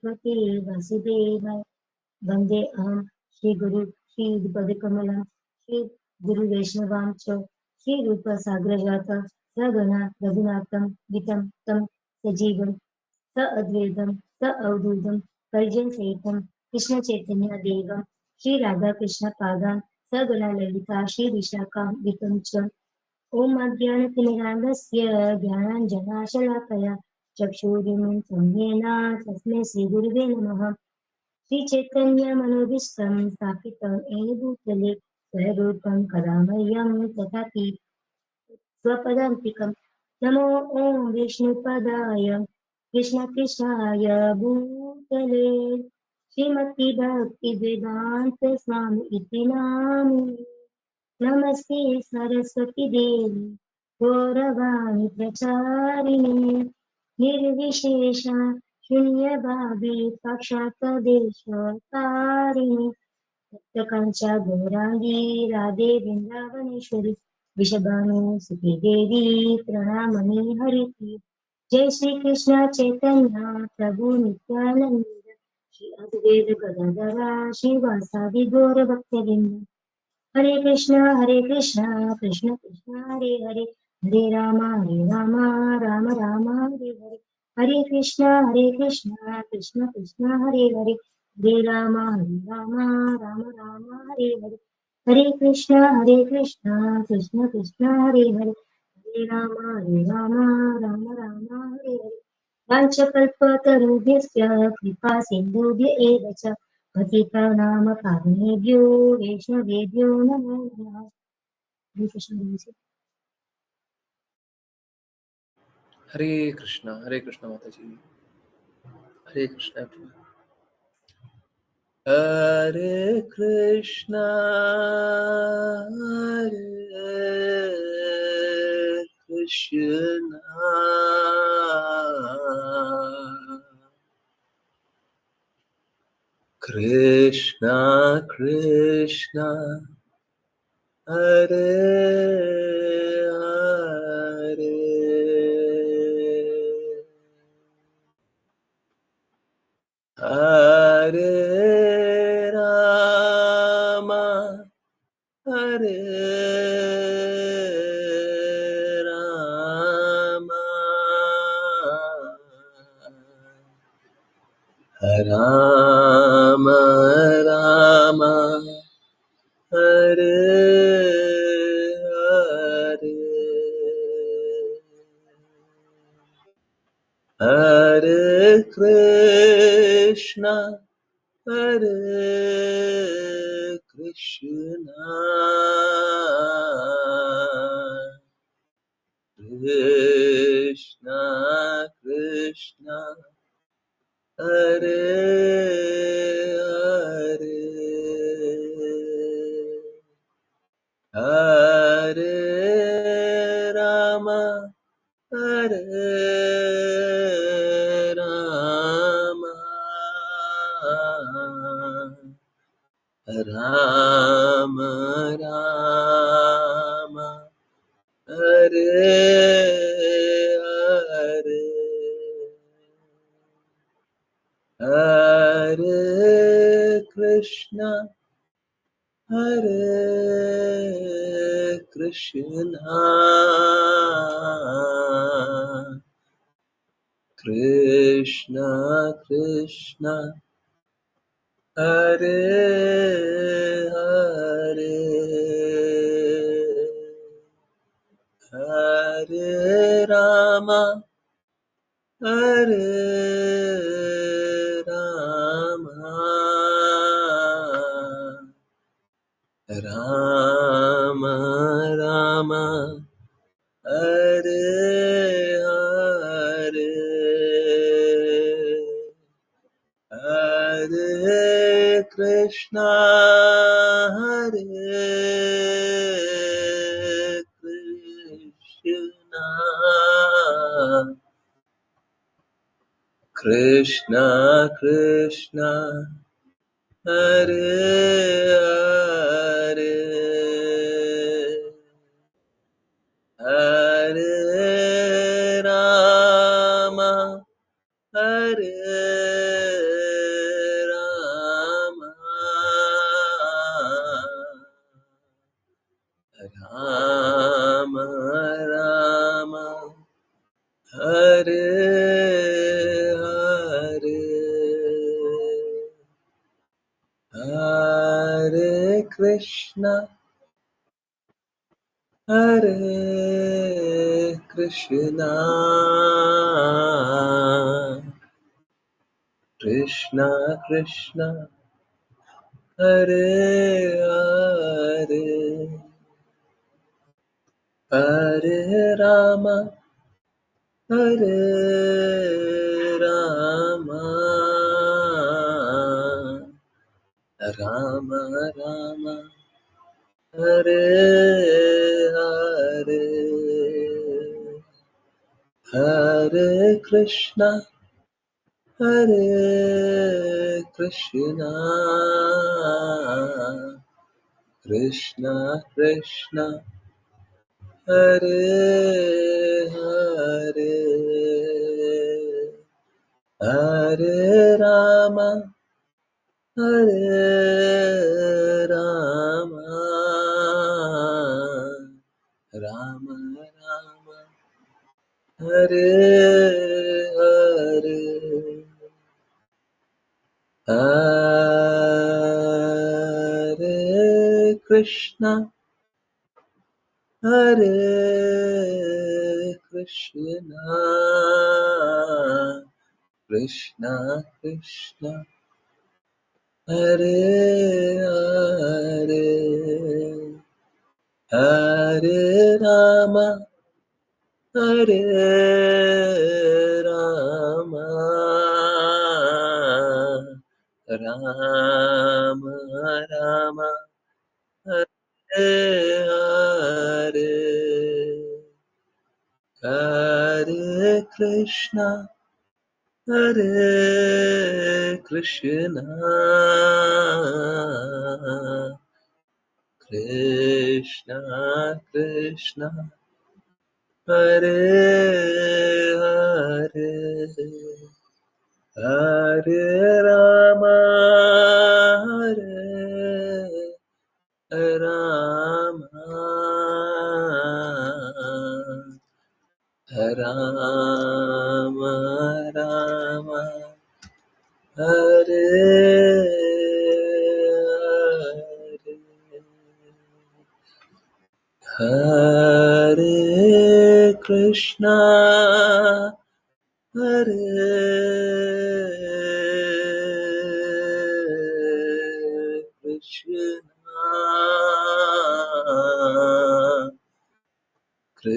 भगवते वासुदेवाय वन्दे अहं श्रीगुरु श्रीपदकमलं श्रीगुरुवैष्णवां च श्रीरूपसाग्रजातं सगणा रघुनाथं वितं तं सजीवं स अद्वैतं स अवधूतं परिजनसहितं कृष्णचैतन्यदेवं श्रीराधाकृष्णपादान् सगणा ललिता श्रीविशाखान्वितं च ॐ अज्ञानतिमिरान्धस्य ज्ञानाञ्जनाशलाकया चक्षुरुन्मिलितं येन तस्मै श्रीगुरुवे नमः श्रीचैतन्यमनोभीष्टं स्थापितं येन भूतले स्वरूपं कदा मह्यं ददाति स्वपदान्तिकं नमो ॐ विष्णुपदाय कृष्णकृष्णाय भूतले श्रीमद्भक्तिवेदान्त स्वामी इति नामिने नमस्ते सरस्वती देवी गौरवाणी प्रचारिणे निर्विशेष शून्यभावे साक्षात्देशकारिणे सप्तकाञ्चा गौराङ्गी राधे वृन्दावनेश्वरी वृषभानुसुते देवी प्रणमामि हरिप्रिये जय श्री कृष्ण चैतन्य प्रभु नित्यानंद श्री अद्वैत गदाधर श्रीवासादि गौरभक्तवृंद हरे कृष्णा कृष्ण कृष्ण हरे हरे राम राम हरे हरे कृष्णा कृष्ण कृष्ण हरे राम राम हरे हरे कृष्णा कृष्ण कृष्ण हरे राम हरे हरे वाञ्छकल्पतरुभ्यश्च कृपा सिन्धुभ्य एव च पतितानां पावनेभ्यो वैष्णवेभ्यो नमो नमः। हरे Krishna ji. Hare Krishna Mataji. Hare Krishna everyone. Hare Krishna, Hare Krishna, Krishna Krishna, Hare Hare, Hare Rama, Hare Rama, Rama Rama, Hare Hare, Hare Krishna, Hare Krishna, Krishna Krishna, Hare Hare, Hare Rama, Hare Rama, Rama Rama, Hare Hare, Hare Krishna, Hare Krishna, Krishna Krishna, Hare Hare, Hare Rama, Hare Rama, Rama Rama, Hare Hare, Hare Krishna, Hare Krishna, Krishna Krishna, Hare Hare, Hare Rama, Hare Krishna Hare Krishna Krishna Krishna Hare Hare Hare Rama Hare Rama Rama Rama Hare Hare Hare Krishna Hare Krishna Krishna Krishna Hare Hare Hare Rama Hare Rama Rama Rama Hare Hare Hare Krishna Hare Krishna Krishna Krishna Hare Hare Hare Rama Hare Rama Rama Rama Hare Hare Hare Krishna Hare Krishna Krishna Krishna Hare Hare Hare Rama Hare Rama Rama Rama Hare Hare Hare Krishna Hare Krishna Krishna Krishna Hare Hare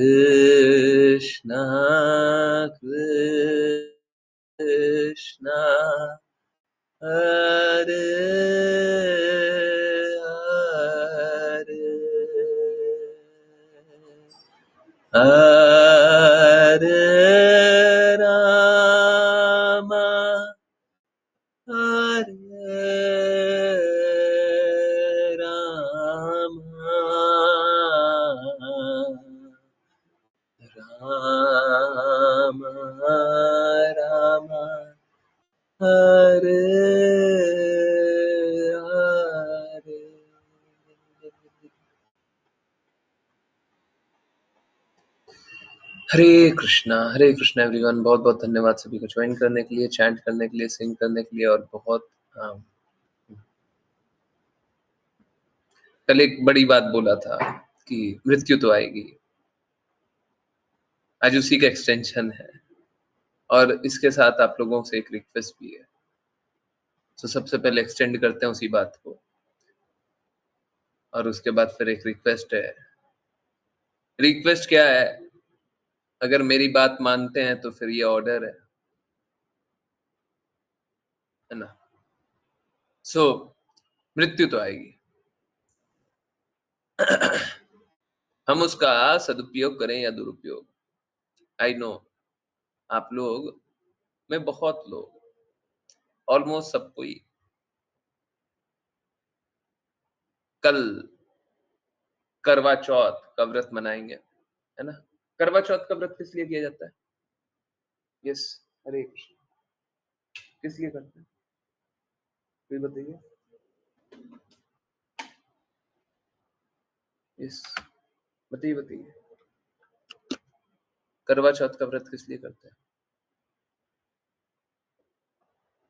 Hare Rama Hare Rama Rama Rama Hare Hare Hare Krishna everyone. बहुत बहुत धन्यवाद सभी को join करने के लिए, chant करने के लिए, सिंग करने के लिए। और बहुत कल एक बड़ी बात बोला था कि मृत्यु तो आएगी, आज उसी का एक्सटेंशन है। और इसके साथ आप लोगों से एक रिक्वेस्ट भी है, तो सबसे पहले एक्सटेंड करते हैं उसी बात को, और उसके बाद फिर एक रिक्वेस्ट है। रिक्वेस्ट क्या है? अगर मेरी बात मानते हैं तो फिर ये ऑर्डर है ना? सो मृत्यु तो आएगी, हम उसका सदुपयोग करें या दुरुपयोग। आई नो आप लोग में बहुत लोग, ऑलमोस्ट सब कोई कल करवा चौथ का व्रत मनाएंगे, है ना? करवा चौथ का व्रत किस लिए किया जाता है? यस, हरे कृष्ण। किस लिए करते हैं कोई बताइए? यस, बताइए बताइए, करवा चौथ का व्रत किस लिए करते हैं?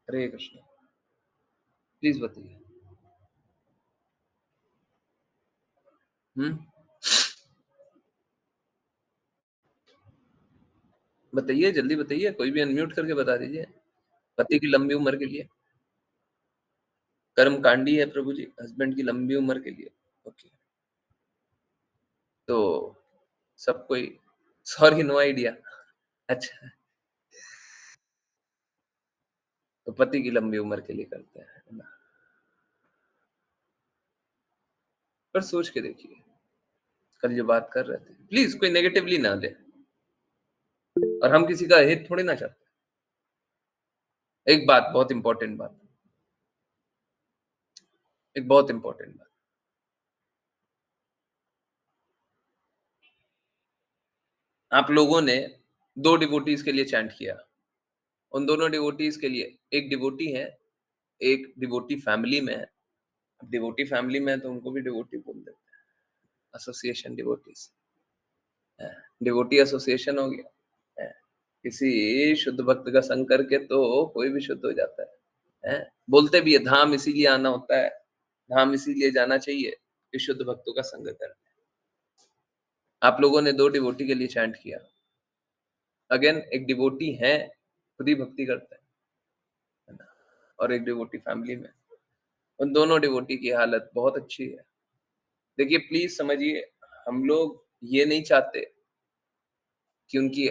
हरे कृष्ण, प्लीज बताइए। हुँ? बताइए, जल्दी बताइए, कोई भी अनम्यूट करके बता दीजिए। पति की लंबी उम्र के लिए। कर्मकांडी है प्रभु जी, हस्बैंड की लंबी उम्र के लिए। ओके, तो सब कोई सॉरी नो आइडिया। अच्छा, तो पति की लंबी उम्र के लिए करते हैं, है ना? पर सोच के देखिए, कल जो बात कर रहे थे, प्लीज़ कोई नेगेटिवली ना ले और हम किसी का हित थोड़ी ना चाहते। एक बात, बहुत इम्पोर्टेंट बात, एक बहुत इम्पोर्टेंट बात। आप लोगों ने 2 डिवोटीज़ के लिए चैंट किया। उन दोनों डिवोटीज़ के लिए, एक डिवोटी है, एक डिवोटी फैमिली में है। अब डिवोटी फैमिली में है तो उनको भी डिवोटी बोल देते हैं, एसोसिएशन डिवोटीज़। डिवोटी एसोसिएशन हो गया। हैं, किसी शुद्ध भक्त का संग करके तो कोई भी शुद्ध हो जाता है। हैं? बोलते भी है धाम इसीलिए आना होता है, धाम इसीलिए जाना चाहिए कि शुद्ध भक्तों का संग करने। आप लोगों ने 2 डिवोटी के लिए चैंट किया। अगेन एक डिवोटी हैं, खुद ही भक्ति करते हैं, है ना? और एक डिवोटी फैमिली में। उन दोनों डिवोटी की हालत बहुत अच्छी है। देखिए प्लीज़ समझिए, हम लोग ये नहीं चाहते कि उनकी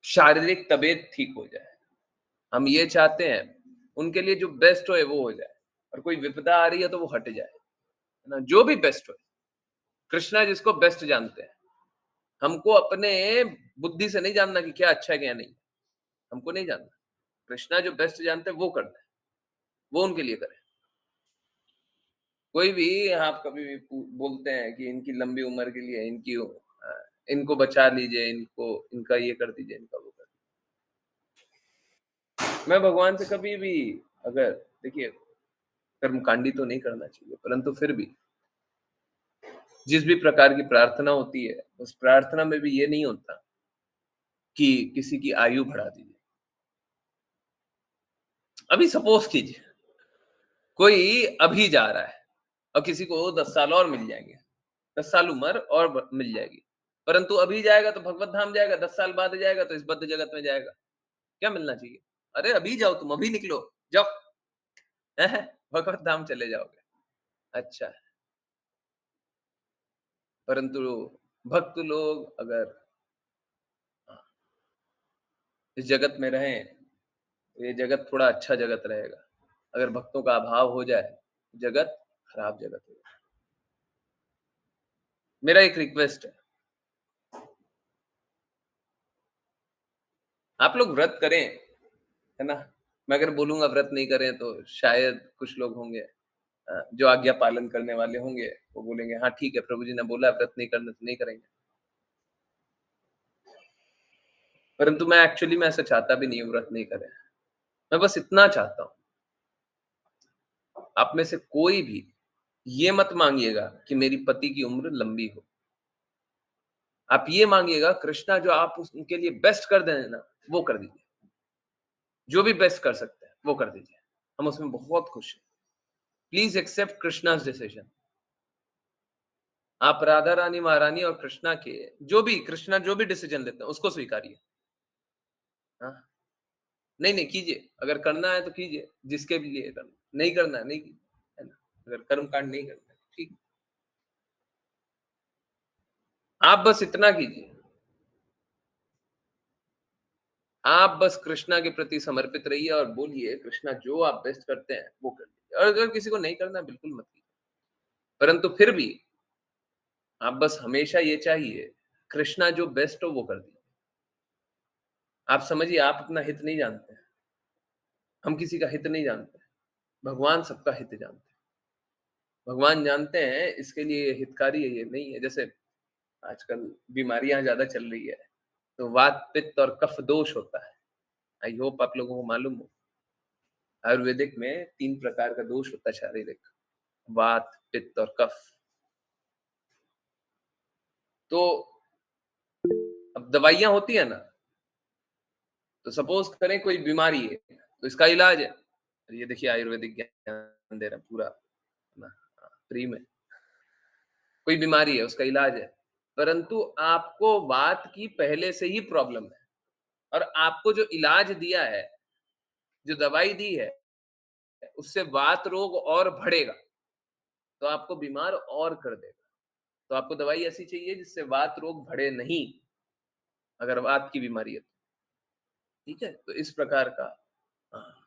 शारीरिक तबीयत ठीक हो जाए। हम ये चाहते हैं, उनके लिए जो बेस्ट होए वो हो जाए और कोई विपदा आ रही है तो वो हट जाए, है ना? जो भी बेस्ट होए, कृष्णा जिसको बेस्ट जानते हैं। हमको अपने बुद्धि से नहीं जानना कि क्या अच्छा है, क्या नहीं, हमको नहीं जानना। कृष्णा जो बेस्ट जानते हैं वो करना है, वो उनके लिए करें। कोई भी आप कभी भी बोलते हैं कि इनकी लंबी उम्र के लिए इनको बचा लीजिए, इनको इनका ये कर दीजिए, इनका वो कर दीजिए। मैं भगवान से कभी भी अगर देखिए कर्मकांडी तो नहीं करना चाहिए, परंतु फिर भी जिस भी प्रकार की प्रार्थना होती है, उस प्रार्थना में भी ये नहीं होता कि किसी की आयु बढ़ा दीजिए। अभी सपोज़ कीजिए, कोई अभी जा रहा है और किसी को 10 साल और मिल जाएँगे, 10 साल उम्र और ब मिल जाएगी। परंतु अभी जाएगा तो भगवत धाम जाएगा, 10 साल बाद जाएगा तो इस बद्ध जगत में जाएगा। क्या मिलना चाहिए? अरे अभी जाओ तुम, अभी निकलो, जाओ, हैं? भगवत धाम चले जाओगे। अच्छा है, परंतु भक्त लोग अगर इस जगत में रहें, तो ये जगत थोड़ा अच्छा जगत रहेगा। अगर भक्तों का अभाव हो जाए, जगत खराब जगत हो जाए। मेरा एक रिक्वेस्ट है, आप लोग व्रत करें, है ना? मैं अगर बोलूँगा व्रत नहीं करें तो शायद कुछ लोग होंगे जो आज्ञा पालन करने वाले होंगे, वो बोलेंगे हाँ ठीक है, प्रभु जी ने बोला व्रत नहीं करना तो नहीं करेंगे। परंतु मैं एक्चुअली में ऐसा चाहता भी नहीं हूँ व्रत नहीं करें। मैं बस इतना चाहता हूँ, आप में से कोई भी ये मत माँगिएगा कि मेरी पति की उम्र लंबी हो। आप ये माँगिएगा कृष्णा जो आप उनके लिए बेस्ट कर दें ना, वो कर दीजिए। जो भी बेस्ट कर सकते हैं, वो कर दीजिए। हम उसमें बहुत खुश हैं। Please accept Krishna's decision. आप राधा रानी, महारानी और कृष्णा के कृष्णा जो भी डिसीज़न लेते हैं, उसको स्वीकारिए। हाँ, नहीं, नहीं कीजिए। अगर करना है तो कीजिए, जिसके भी लिए करना। नहीं करना है, नहीं कीजिए, है ना? अगर कर्मकांड नहीं करना है, ठीक। आप बस इतना कीजिए, आप बस कृष्णा के प्रति समर्पित रहिए और बोलिए, कृष्णा जो आप बेस्ट करते हैं, वो कर लीजिए और अगर किसी को नहीं करना है, बिल्कुल मत कीजिए। परंतु फिर भी आप बस हमेशा ये चाहिए, कृष्णा जो बेस्ट हो, वो कर दीजिए। आप समझिए, आप अपना हित नहीं जानते हैं, हम किसी का हित नहीं जानते हैं, भगवान सबका हित जानते हैं। भगवान जानते हैं, इसके लिए ये हितकारी है, ये नहीं है। जैसे आजकल बीमारियाँ ज़्यादा चल रही है, तो वात, पित्त और कफ दोष होता है। आई होप आप लोगों को मालूम हो। आयुर्वेदिक में 3 प्रकार का दोष होता है शारीरिक, वात, पित्त और कफ। तो अब दवाइयाँ होती है ना, तो सपोज़ करें कोई बीमारी है, तो इसका इलाज है। ये देखिए आयुर्वेदिक ज्ञान दे रहा है पूरा, है ना? हाँ, फ्री में। कोई बीमारी है, उसका इलाज है, परंतु आपको वात की पहले से ही प्रॉब्लम है और आपको जो इलाज दिया है, जो दवाई दी है, उससे वात रोग और बढ़ेगा, तो आपको बीमार और कर देगा। तो आपको दवाई ऐसी चाहिए जिससे वात रोग बढ़े नहीं, अगर वात की बीमारी है तो, ठीक है? तो इस प्रकार का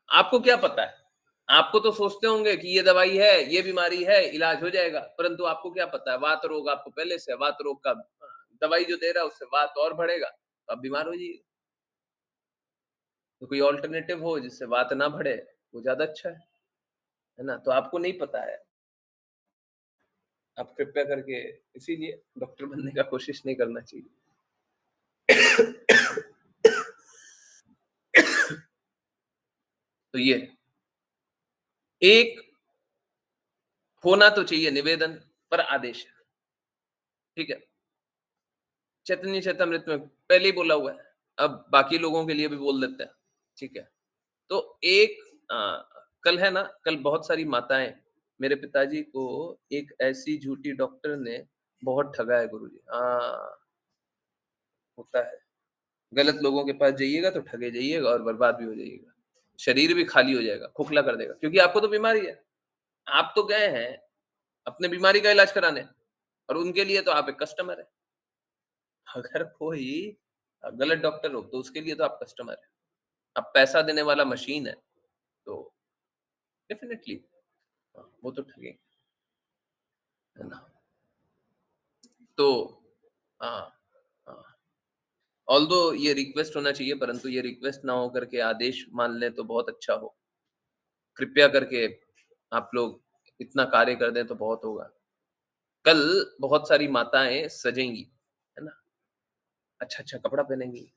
आपको क्या पता है? आपको तो सोचते होंगे कि ये दवाई है, ये बीमारी है, इलाज हो जाएगा, परंतु आपको क्या पता है वात रोग आपको पहले से है, वात रोग का दवाई जो दे रहा है उससे वात और बढ़ेगा, तो आप बीमार हो जाइए। तो कोई अल्टरनेटिव हो जिससे वात ना बढ़े, वो ज़्यादा अच्छा है ना? तो आपको नहीं पता है, आप कृपया करके इसीलिए डॉक्टर बनने का कोशिश नहीं करना चाहिए। तो ये एक होना तो चाहिए निवेदन, पर आदेश है, ठीक है? चैतन्य चेतामृत में पहले ही बोला हुआ है, अब बाकी लोगों के लिए भी बोल देते हैं, ठीक है? तो एक कल है ना, कल बहुत सारी माताएँ मेरे पिताजी को एक ऐसी झूठी डॉक्टर ने बहुत ठगा है गुरुजी। हाँ, होता है। गलत लोगों के पास जाइएगा तो ठगे जाइएगा और बर्बाद भी हो जाइएगा। शरीर भी खाली हो जाएगा, खोखला कर देगा, क्योंकि आपको तो बीमारी है। आप तो गए हैं अपने बीमारी का इलाज कराने और उनके लिए तो आप एक कस्टमर हैं। अगर कोई गलत डॉक्टर हो तो उसके लिए तो आप कस्टमर हैं। अब पैसा देने वाला मशीन है, तो डेफ़िनिटली वो तो ठगेंगे, है ना? तो हाँ, हाँ। ऑल्दो ये रिक्वेस्ट होना चाहिए, परंतु ये रिक्वेस्ट ना हो करके आदेश मान लें तो बहुत अच्छा हो। कृपया करके आप लोग इतना कार्य कर दें तो बहुत होगा। कल बहुत सारी माताएँ सजेंगी, है ना? अच्छा-अच्छा कपड़ा पहनेंगी।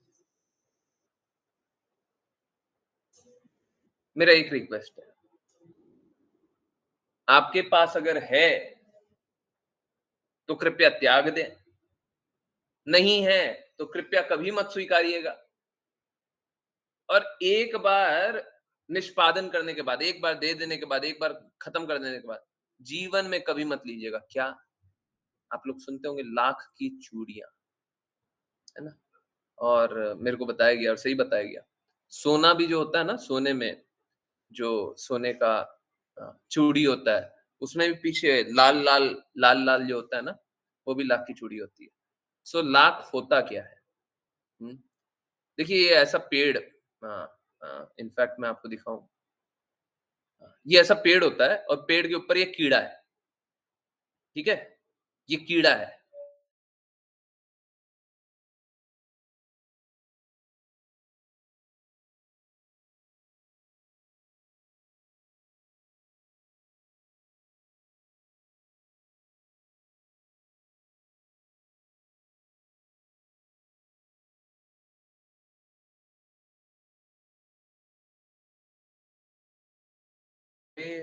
मेरा एक रिक्वेस्ट है, आपके पास अगर है, तो कृपया त्याग दें, नहीं है, तो कृपया कभी मत स्वीकारिएगा और एक बार निष्पादन करने के बाद, एक बार दे देने के बाद, एक बार खत्म कर देने के बाद, जीवन में कभी मत लीजिएगा। क्या? आप लोग सुनते होंगे लाख की चूड़ियाँ, है ना? और मेरे को बताया गया और सही बताया गया, सोना भी जो होता है ना, सोने में जो सोने का चूड़ी होता है, उसमें भी पीछे लाल-लाल लाल-लाल जो होता है ना, वो भी लाख की चूड़ी होती है। सो लाख होता क्या है? हुँ? देखिए ये ऐसा पेड़ इनफैक्ट मैं आपको दिखाऊँ, ये ऐसा पेड़ होता है और पेड़ के ऊपर ये कीड़ा है, ठीक है? ये कीड़ा है।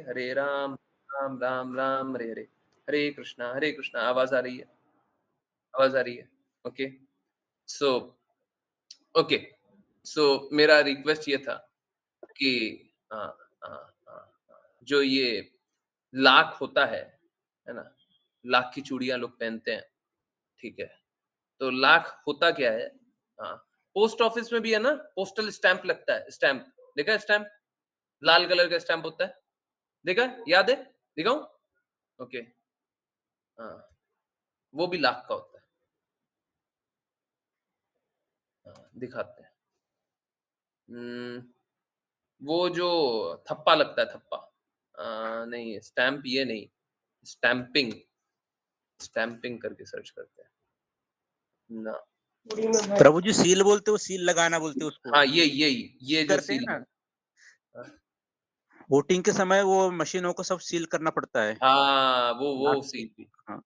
हरे राम, राम राम, राम हरे हरे, हरे कृष्णा, आवाज़ आ रही है? आवाज़ आ रही है? ओके। सो ओके, सो मेरा रिक्वेस्ट ये था कि हाँ, हाँ, हाँ, हाँ, जो ये लाख होता है ना? लाख की चूड़ियाँ लोग पहनते हैं, ठीक है? तो लाख होता क्या है? हाँ, पोस्ट ऑफिस में भी है ना, पोस्टल स्टैम्प लगता है, स्टैम्प, देखा है स्टैम्प? लाल कलर का स्टैम्प होता है, देखा है? याद है? दिखाऊँ? ओके, हाँ, वो भी लाख का होता है। हाँ, दिखाते हैं। उम, वो जो थप्पा लगता है थप्पा नहीं स्टैम्प ये नहीं, स्टैम्पिंग स्टैम्पिंग करके सर्च करते हैं। ना, प्रभु जी सील बोलते हो, सील लगाना बोलते हो उसको। हाँ, यही, ये जो करते हैं सील ना, है। हाँ, वोटिंग के समय वो मशीनों को सब सील करना पड़ता है। हाँ, वो आपकी सील भी। हाँ,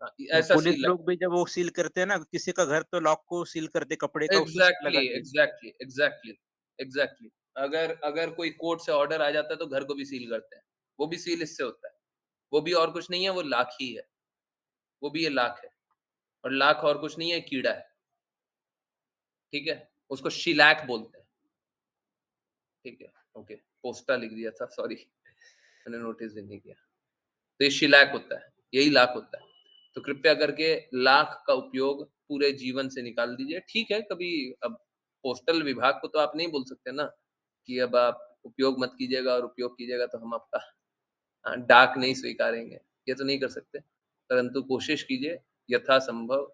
हाँ, तो ऐसा पुलिस सील लोग लगता भी जब वो सील करते हैं ना, किसी का घर तो लॉक को सील करते कपड़े है। का, उसमें सील एग्ज़ैक्टली, लगाते हैं। Exactly, exactly, exactly. अगर अगर कोई कोर्ट से ऑर्डर आ जाता है तो घर को भी सील करते हैं। वो भी सील इससे होता है। वो भी और कुछ नहीं है, वो लाख ही है। वो भी ये लाख है और लाख और कुछ नहीं है, कीड़ा है। ठीक है? उसको शीलैक बोलते हैं। ठीक है? ओके, पोस्टा लिख दिया था, सॉरी मैंने नोटिस भी नहीं किया। तो ये शीलैक होता है, यही लाख होता है। तो कृपया करके लाख का उपयोग पूरे जीवन से निकाल दीजिए। ठीक है, कभी अब पोस्टल विभाग को तो आप नहीं बोल सकते ना कि अब आप उपयोग मत कीजिएगा और उपयोग कीजिएगा तो हम आपका डाक नहीं स्वीकारेंगे, ये तो नहीं कर सकते। परंतु कोशिश कीजिए यथासंभव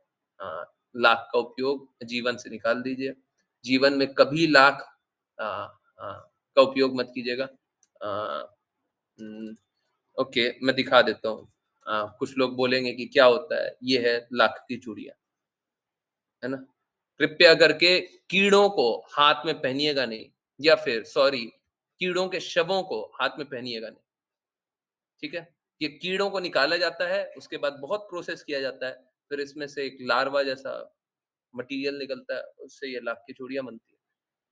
लाख का उपयोग जीवन से निकाल दीजिए। जीवन में कभी लाख अ का उपयोग मत कीजिएगा। उम, ओके, मैं दिखा देता हूँ। कुछ लोग बोलेंगे कि क्या होता है? ये है लाख की चूड़ियाँ, है ना? कृपया करके कीड़ों को हाथ में पहनिएगा नहीं, या फिर सॉरी, कीड़ों के शवों को हाथ में पहनिएगा नहीं। ठीक है? ये कीड़ों को निकाला जाता है, उसके बाद बहुत प्रोसेस किया जाता है, फिर इसमें से एक लार्वा जैसा मटीरियल निकलता है, उससे ये लाख की चूड़ियाँ बनती है।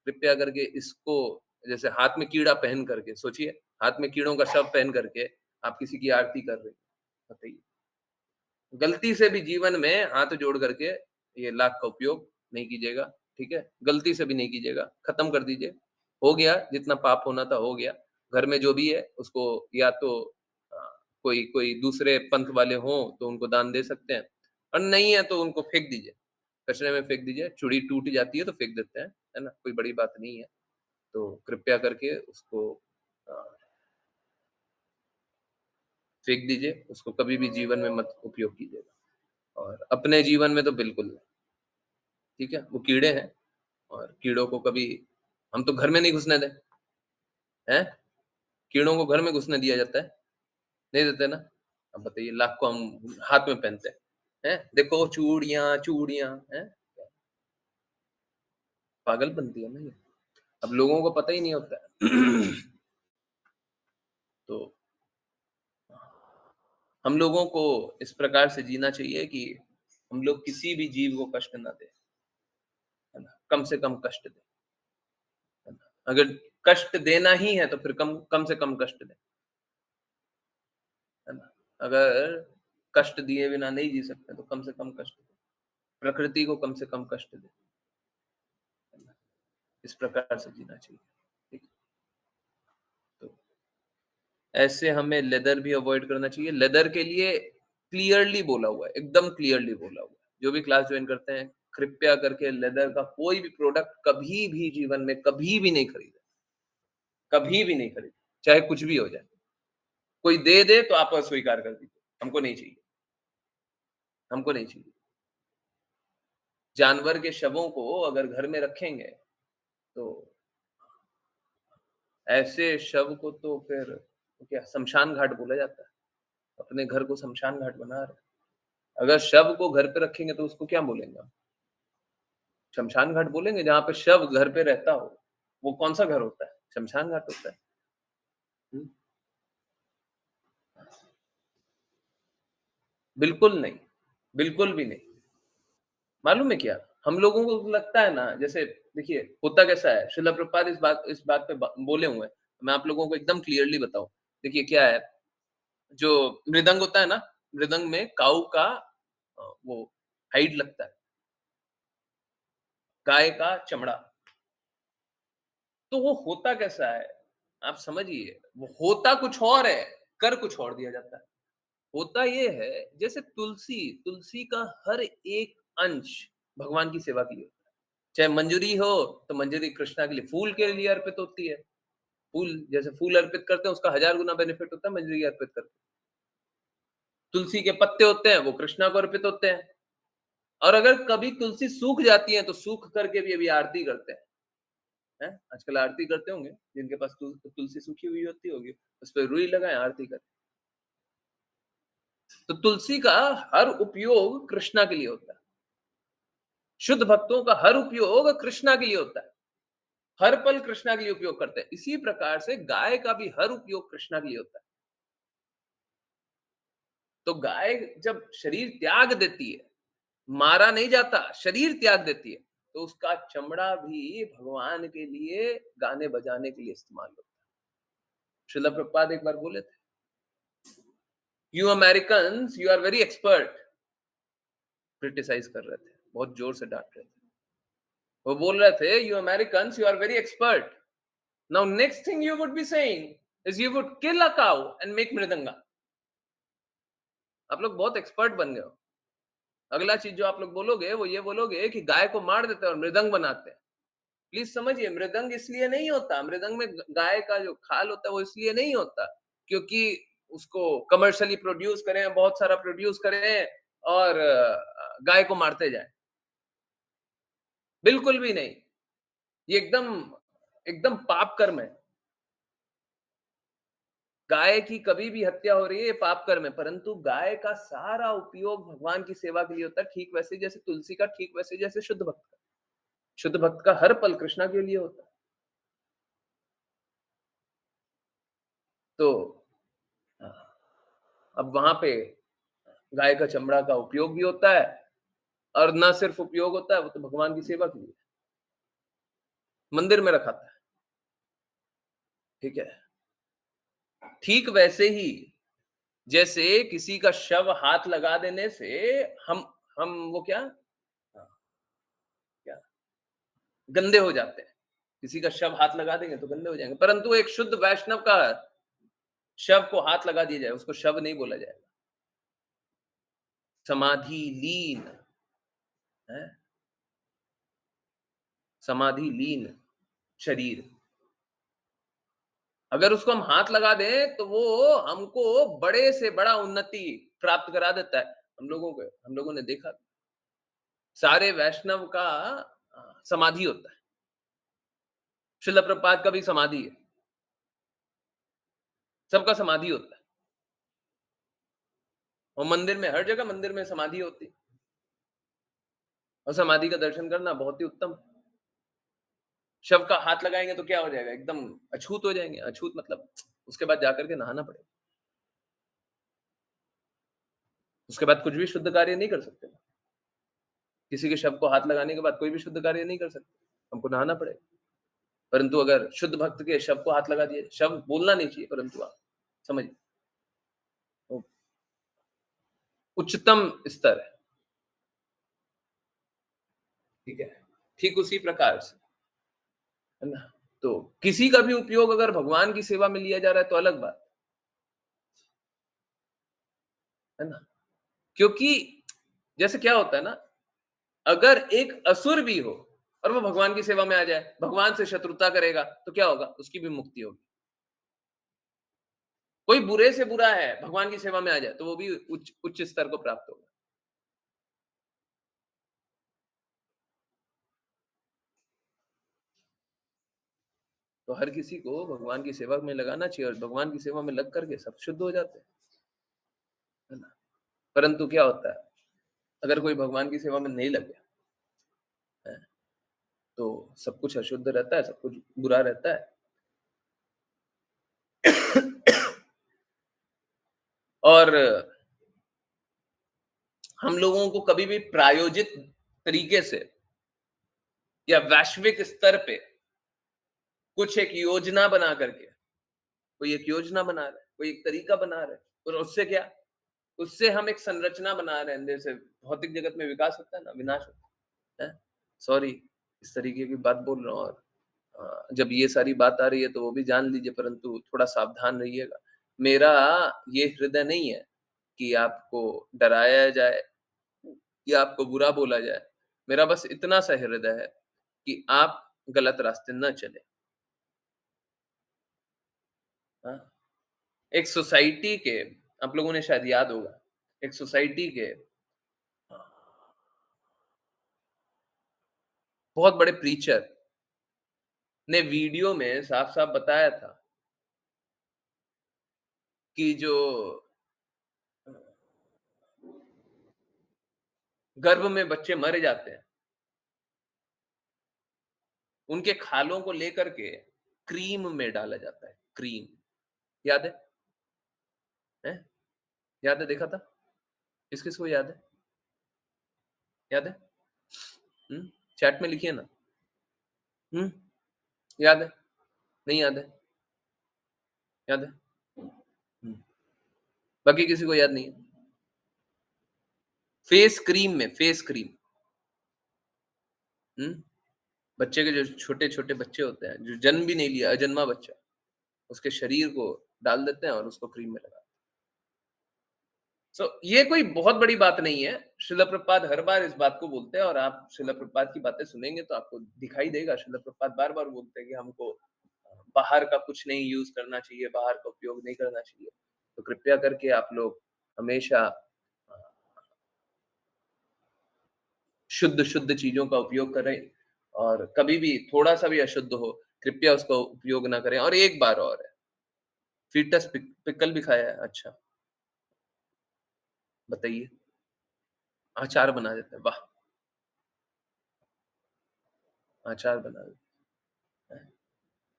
कृपया करके इसको, जैसे हाथ में कीड़ा पहन करके सोचिए, हाथ में कीड़ों का शव पहन करके आप किसी की आरती कर रहे हैं, बताइए। गलती से भी जीवन में हाथ जोड़ करके ये लाख का उपयोग नहीं कीजिएगा, ठीक है? गलती से भी नहीं कीजिएगा, खत्म कर दीजिए। हो गया, जितना पाप होना था हो गया। घर में जो भी है उसको या तो अ, कोई कोई दूसरे पंथ वाले हों तो उनको दान दे सकते हैं, और नहीं है तो उनको फेंक दीजिए, कचरे में फेंक दीजिए। चूड़ी टूट जाती है तो फेंक देते हैं, है ना? कोई बड़ी बात नहीं है। तो कृपया करके उसको अ, फेंक दीजिए, उसको कभी भी जीवन में मत उपयोग कीजिएगा, और अपने जीवन में तो बिल्कुल नहीं, ठीक है? वो कीड़े हैं, और कीड़ों को कभी हम तो घर में नहीं घुसने दें, हैं? कीड़ों को घर में घुसने दिया जाता है? नहीं देते ना? अब बताइए, लाख को हम हाथ में पहनते हैं, हैं? देखो चूड़ियाँ, चूड़ियाँ, हैं? पागलपंती है ना ये? अब लोगों को पता ही नहीं होता है। तो हम लोगों को इस प्रकार से जीना चाहिए कि हम लोग किसी भी जीव को कष्ट ना दें, है ना? कम से कम कष्ट दें, है ना? अगर कष्ट देना ही है तो फिर कम कम से कम कष्ट दें, है ना? अगर कष्ट दिए बिना नहीं जी सकते तो कम से कम कष्ट दें। प्रकृति को कम से कम कष्ट दें, है ना? इस प्रकार से जीना चाहिए, ठीक है? तो ऐसे हमें लेदर भी अवॉइड करना चाहिए। लेदर के लिए क्लियरली बोला हुआ है, एकदम क्लियरली बोला हुआ है। जो भी क्लास जॉइन करते हैं, कृपया करके लेदर का कोई भी प्रोडक्ट कभी भी जीवन में कभी भी नहीं खरीदें, कभी भी नहीं खरीदें, चाहे कुछ भी हो जाए। कोई दे दे तो आप अस्वीकार कर दीजिए, हमको नहीं चाहिए, हमको नहीं चाहिए। जानवर के शवों को अगर घर में रखेंगे, तो ऐसे शव को तो फिर क्या शमशान घाट बोला जाता है। अपने घर को शमशान घाट बना रहे हैं। अगर शव को घर पे रखेंगे तो उसको क्या बोलेंगे हम? शमशान घाट बोलेंगे, जहाँ पे शव घर पे रहता हो। वो कौन-सा घर होता है? शमशान घाट होता है। हुँ, बिल्कुल नहीं, बिल्कुल भी नहीं। मालूम है क्या? हम लोगों को लगता है ना, जैसे देखिए होता कैसा है, श्रील प्रभुपाद इस बात पे बोले हुए हैं। मैं आप लोगों को एकदम क्लियरली बताऊँ। देखिए क्या है, जो मृदंग होता है ना, मृदंग में काऊ का वो हाइड लगता है, गाय का चमड़ा। तो वो होता कैसा है, आप समझिए, वो होता कुछ और है, कर कुछ और दिया जाता है। होता ये है, जैसे तुलसी, तुलसी का हर एक अंश भगवान की सेवा के लिए होता है। चाहे मंजरी हो, तो मंजरी कृष्णा के लिए, फूल के लिए अर्पित होती है। फूल, जैसे फूल अर्पित करते हैं, उसका 1000 गुना बेनिफिट होता है मंजरी अर्पित करके। तुलसी के पत्ते होते हैं, वो कृष्णा को अर्पित होते हैं। और अगर कभी तुलसी सूख जाती है, तो सूख करके भी अभी आरती करते हैं। हैं? आजकल आरती करते होंगे, जिनके पास तुलसी सूखी हुई होती होगी, उस पे रुई लगाएँ, आरती करें। तो तुलसी का हर उपयोग कृष्णा के लिए होता है। शुद्ध भक्तों का हर उपयोग कृष्णा के लिए होता है। हर पल कृष्णा के लिए उपयोग करते हैं। इसी प्रकार से गाय का भी हर उपयोग कृष्णा के लिए होता है। तो गाय जब शरीर त्याग देती है, मारा नहीं जाता, शरीर त्याग देती है, तो उसका चमड़ा भी भगवान के लिए गाने बजाने के लिए इस्तेमाल होता है। श्रील प्रभुपाद एक बार बोले थे, "you Americans, you are very expert." Criticise कर रहे थे, बहुत ज़ोर से डाँट रहे थे। वो बोल रहे थे, "you Americans, you are very expert. Now next thing you would be saying is you would kill a cow and make mridanga." आप लोग बहुत एक्सपर्ट बन गए हो। अगला चीज जो आप लोग बोलोगे वो ये बोलोगे कि गाय को मार देते हैं और मृदंग बनाते हैं। प्लीज समझिए, मृदंग इसलिए नहीं होता, मृदंग में गाय का जो खाल होता है वो इसलिए नहीं होता क्योंकि उसको कमर्शियली प्रोड्यूस करें, बहुत सारा प्रोड्यूस करें और गाय को मारते जाएं। बिल्कुल भी नहीं। ये एकदम एकदम पाप कर्म है। गाय की कभी भी हत्या हो रही है, ये पाप कर्म है, परंतु गाय का सारा उपयोग भगवान की सेवा के लिए होता है, ठीक वैसे जैसे तुलसी का, ठीक वैसे जैसे शुद्ध भक्त का। शुद्ध भक्त का हर पल कृष्णा के लिए होता है। तो अब वहां पे गाय का चमड़ा का उपयोग भी होता है और ना सिर्फ उपयोग होता है, वो तो भगवान की सेवा के लिए मंदिर में रखा था। ठीक है। ठीक वैसे ही जैसे किसी का शव हाथ लगा देने से हम वो क्या क्या गंदे हो जाते हैं। किसी का शव हाथ लगा देंगे तो गंदे हो जाएंगे, परंतु एक शुद्ध वैष्णव का शव को हाथ लगा दिया जाए, उसको शव नहीं बोला जाएगा। समाधि लीन है, समाधि लीन शरीर। अगर उसको हम हाथ लगा दें तो वो हमको बड़े से बड़ा उन्नति प्राप्त करा देता है। हम लोगों ने देखा, सारे वैष्णव का समाधि होता है। श्रील प्रभुपाद का भी समाधि है, सबका समाधि होता है। और मंदिर में, हर जगह मंदिर में समाधि होती है और समाधि का दर्शन करना बहुत ही उत्तम। शव का हाथ लगाएंगे तो क्या हो जाएगा, एकदम अछूत हो जाएंगे। अछूत मतलब उसके बाद जाकर के नहाना पड़ेगा, उसके बाद कुछ भी शुद्ध कार्य नहीं कर सकते। किसी के शव को हाथ लगाने के बाद कोई भी शुद्ध कार्य नहीं कर सकते, हमको नहाना पड़ेगा। परंतु अगर शुद्ध भक्त के शव को हाथ लगा दिए, शव बोलना नहीं चाहिए, परंतु आप समझिए उच्चतम स्तर है। ठीक है। ठीक उसी प्रकार से, है ना। तो किसी का भी उपयोग अगर भगवान की सेवा में लिया जा रहा है तो अलग बात है ना। क्योंकि जैसे क्या होता है ना, अगर एक असुर भी हो और वो भगवान की सेवा में आ जाए, भगवान से शत्रुता करेगा तो क्या होगा, उसकी भी मुक्ति होगी। कोई बुरे से बुरा है, भगवान की सेवा में आ जाए तो वो भी उच्च उच्च स्तर को प्राप्त होगा। तो हर किसी को भगवान की सेवा में लगाना चाहिए और भगवान की सेवा में लग करके सब शुद्ध हो जाते हैं, है ना। परंतु क्या होता है, अगर कोई भगवान की सेवा में नहीं लगे है, तो सब कुछ अशुद्ध रहता है, सब कुछ बुरा रहता है। और हम लोगों को कभी भी प्रायोजित तरीके से या वैश्विक स्तर पे कुछ एक योजना बना करके, कोई एक योजना बना रहा है, कोई एक तरीका बना रहा है, और उससे क्या, उससे हम एक संरचना बना रहे हैं, जैसे भौतिक जगत में विकास होता है ना, विनाश होता है। सॉरी, इस तरीके की बात बोल रहा हूँ। और जब ये सारी बात आ रही है तो वो भी जान लीजिए, परंतु थोड़ा सावधान रहिएगा। मेरा ये हृदय नहीं है कि आपको डराया जाए या आपको बुरा बोला जाए। मेरा बस इतना सा हृदय है कि आप गलत रास्ते न चले। हाँ? एक सोसाइटी के, आप लोगों ने शायद याद होगा, एक सोसाइटी के बहुत बड़े प्रीचर ने वीडियो में साफ-साफ बताया था कि जो गर्भ में बच्चे मर जाते हैं, उनके खालों को लेकर के क्रीम में डाला जाता है, क्रीम। याद है? हैं? याद है, देखा था? किस-किस को याद है? याद है? हुँ? चैट में लिखिए ना। हुँ? याद है? नहीं याद है? याद है? हुँ। बाकी किसी को याद नहीं है? फेस क्रीम में, फेस क्रीम। हुँ? बच्चे के जो छोटे-छोटे बच्चे होते हैं, जो जन्म भी नहीं लिया, अजन्मा बच्चा, उसके शरीर को डाल देते हैं और उसको क्रीम में लगा ये कोई बहुत बड़ी बात नहीं है। श्रील प्रभुपाद हर बार इस बात को बोलते हैं और आप श्रील प्रभुपाद की बातें सुनेंगे तो आपको दिखाई देगा। श्रील प्रभुपाद बार-बार बोलते हैं कि हमको बाहर का कुछ नहीं यूज़ करना चाहिए, बाहर का उपयोग नहीं करना चाहिए। तो कृपया करके आप लोग हमेशा शुद्ध-शुद्ध चीज़ों का उपयोग करें और कभी भी थोड़ा-सा भी अशुद्ध हो, कृपया उसका उपयोग ना करें। और एक बार और है, फीटस पिकल भी खाया है? अच्छा, बताइए। अचार बना देते हैं, वाह! अचार बना देते हैं।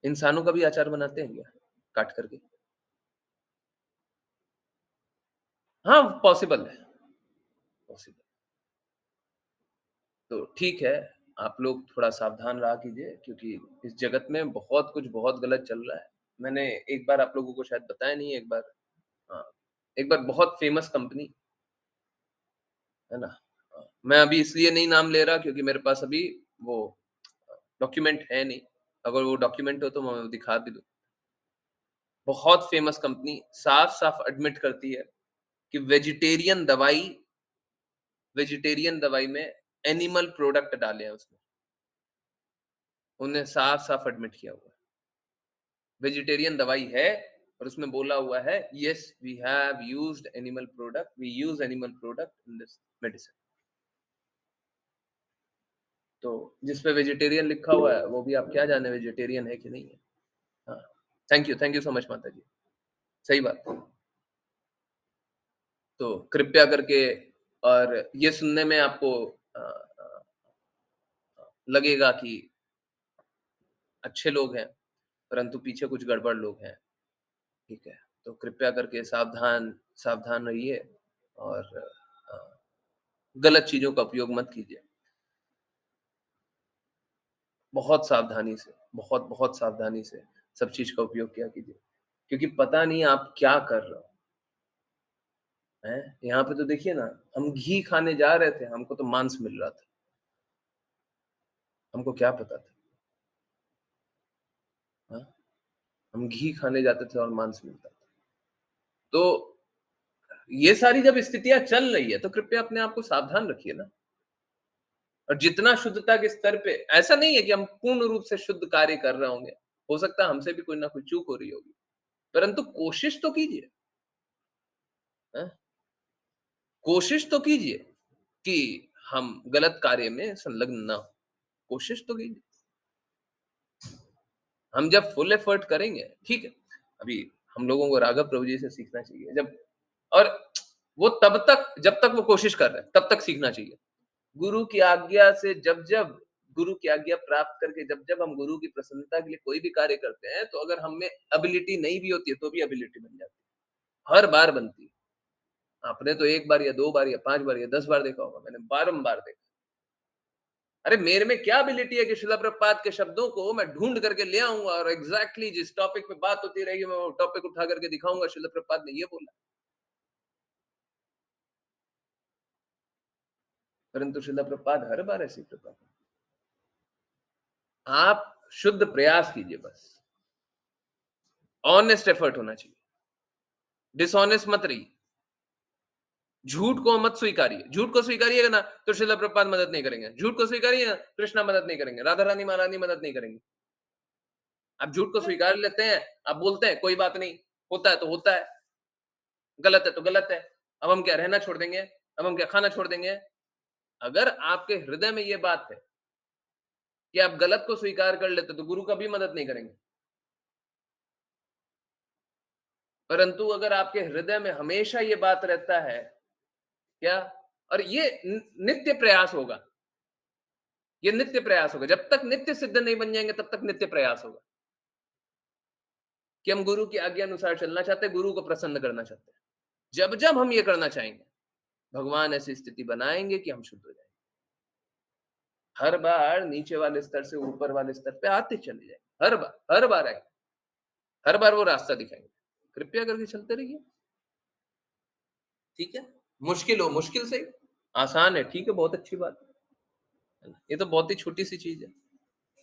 इंसानों का भी अचार बनाते हैं क्या? काट करके? हाँ, पॉसिबल है, पॉसिबल। तो ठीक है, आप लोग थोड़ा सावधान रहा कीजिए क्योंकि इस जगत में बहुत कुछ बहुत गलत चल रहा है। मैंने एक बार आप लोगों को शायद बताया नहीं, एक बार हाँ, एक बार बहुत फ़ेमस कंपनी, है ना? मैं अभी इसलिए नहीं नाम ले रहा क्योंकि मेरे पास अभी वो डॉक्यूमेंट है नहीं। अगर वो डॉक्यूमेंट हो तो मैं दिखा भी दूँ। बहुत फ़ेमस कंपनी साफ-साफ एडमिट करती है कि वेजिटेरियन दवाई में एनिमल प्रोडक्ट डाले हैं उसमें। उन्हें साफ-साफ एडमिट किया हुआ है। वेजिटेरियन दवाई है और उसमें बोला हुआ है yes we have used animal product, we use animal product in this medicine. तो जिस पे वेजिटेरियन लिखा हुआ है वो भी आप क्या जाने वेजिटेरियन है कि नहीं है। हाँ, थैंक यू सो मच माता जी। सही बात है। तो कृपया करके और ये सुनने में आपको लगेगा कि अच्छे लोग हैं, परंतु पीछे कुछ गड़बड़ लोग हैं, ठीक है? तो कृपया करके सावधान सावधान रहिए और अ, गलत चीज़ों का उपयोग मत कीजिए। बहुत सावधानी से, बहुत सावधानी से सब चीज़ का उपयोग किया कीजिए। क्योंकि पता नहीं आप क्या कर रहे हो, हैं? यहाँ पे तो देखिए ना, हम घी खाने जा रहे थे, हमको तो मांस मिल रहा था। हमको क्या पता था, हाँ? हम घी खाने जाते थे और मांस मिलता था। तो ये सारी जब स्थितियाँ चल रही है, तो कृपया अपने आप को सावधान रखिए ना। और जितना शुद्धता के स्तर पे ऐसा नहीं है कि हम पूर्ण रूप से शुद्ध कार्य कर रहे होंगे। हो सकता है हमसे भी कोई ना कोई चूक हो रही होगी, परंतु कोशिश तो कीजिए, हैं? कोशिश तो कीजिए कि हम गलत कार्य में संलग्न ना हो। कोशिश तो कीजिए। हम जब फुल एफर्ट करेंगे, ठीक है, अभी हम लोगों को राघव प्रभु जी से सीखना चाहिए। जब और वो तब तक जब तक वो कोशिश कर रहे हैं, तब तक सीखना चाहिए। गुरु की आज्ञा से जब-जब गुरु की आज्ञा प्राप्त करके जब-जब हम गुरु की प्रसन्नता के लिए कोई भी कार्य करते हैं, तो अगर हम में एबिलिटी नहीं भी होती है, तो भी एबिलिटी बन जाती है। हर बार बनती है। आपने तो 1 बार या 2 बार या 5 बार या 10 बार देखा होगा, मैंने बारंबार देखा। अरे मेरे में क्या एबिलिटी है कि शिला प्रभुपाद के शब्दों को मैं ढूँढ करके ले आऊँगा और एग्ज़ैक्टली जिस टॉपिक पे बात होती रहेगी, मैं वो टॉपिक उठा करके दिखाऊँगा, शिला प्रभुपाद ने ये बोला। परंतु शिला प्रभुपाद हर बार ऐसी कृपा करते हैं। आप शुद्ध प्रयास कीजिए बस। ऑनेस्ट एफर्ट होना चाहिए। डिसऑनेस्ट मत रहिए। झूठ को मत स्वीकारिए। झूठ को स्वीकारिएगा ना, तो शिला प्रभुपाद मदद नहीं करेंगे। झूठ को स्वीकारिए ना, कृष्णा मदद नहीं करेंगे, राधा रानी महारानी मदद नहीं करेंगी। आप झूठ को स्वीकार लेते हैं, आप बोलते हैं कोई बात नहीं, होता है तो होता है, गलत है तो गलत है। अब हम क्या रहना छोड़ देंगे? अब हम क्या खाना छोड़ देंगे? अगर आपके हृदय में ये बात है कि आप गलत को स्वीकार कर लेते, तो गुरु कभी मदद नहीं करेंगे। परंतु अगर आपके हृदय में हमेशा ये बात रहता है, क्या? और ये नित्य प्रयास होगा। ये नित्य प्रयास होगा। जब तक नित्य सिद्ध नहीं बन जाएँगे, तब तक नित्य प्रयास होगा कि हम गुरु की आज्ञा अनुसार चलना चाहते हैं, गुरु को प्रसन्न करना चाहते हैं। जब-जब हम ये करना चाहेंगे, भगवान ऐसी स्थिति बनाएँगे कि हम शुद्ध हो जाएँगे। हर बार नीचे वाले स्तर से ऊपर वाले स्तर पे आते चले जाएँगे। हर बार आएँगे। हर बार वो रास्ता दिखाएँगे। कृपया करके चलते रहिए, ठीक है? मुश्किल हो, मुश्किल सही। आसान है, ठीक है, बहुत अच्छी बात है ना? ये तो बहुत ही छोटी-सी चीज़ है,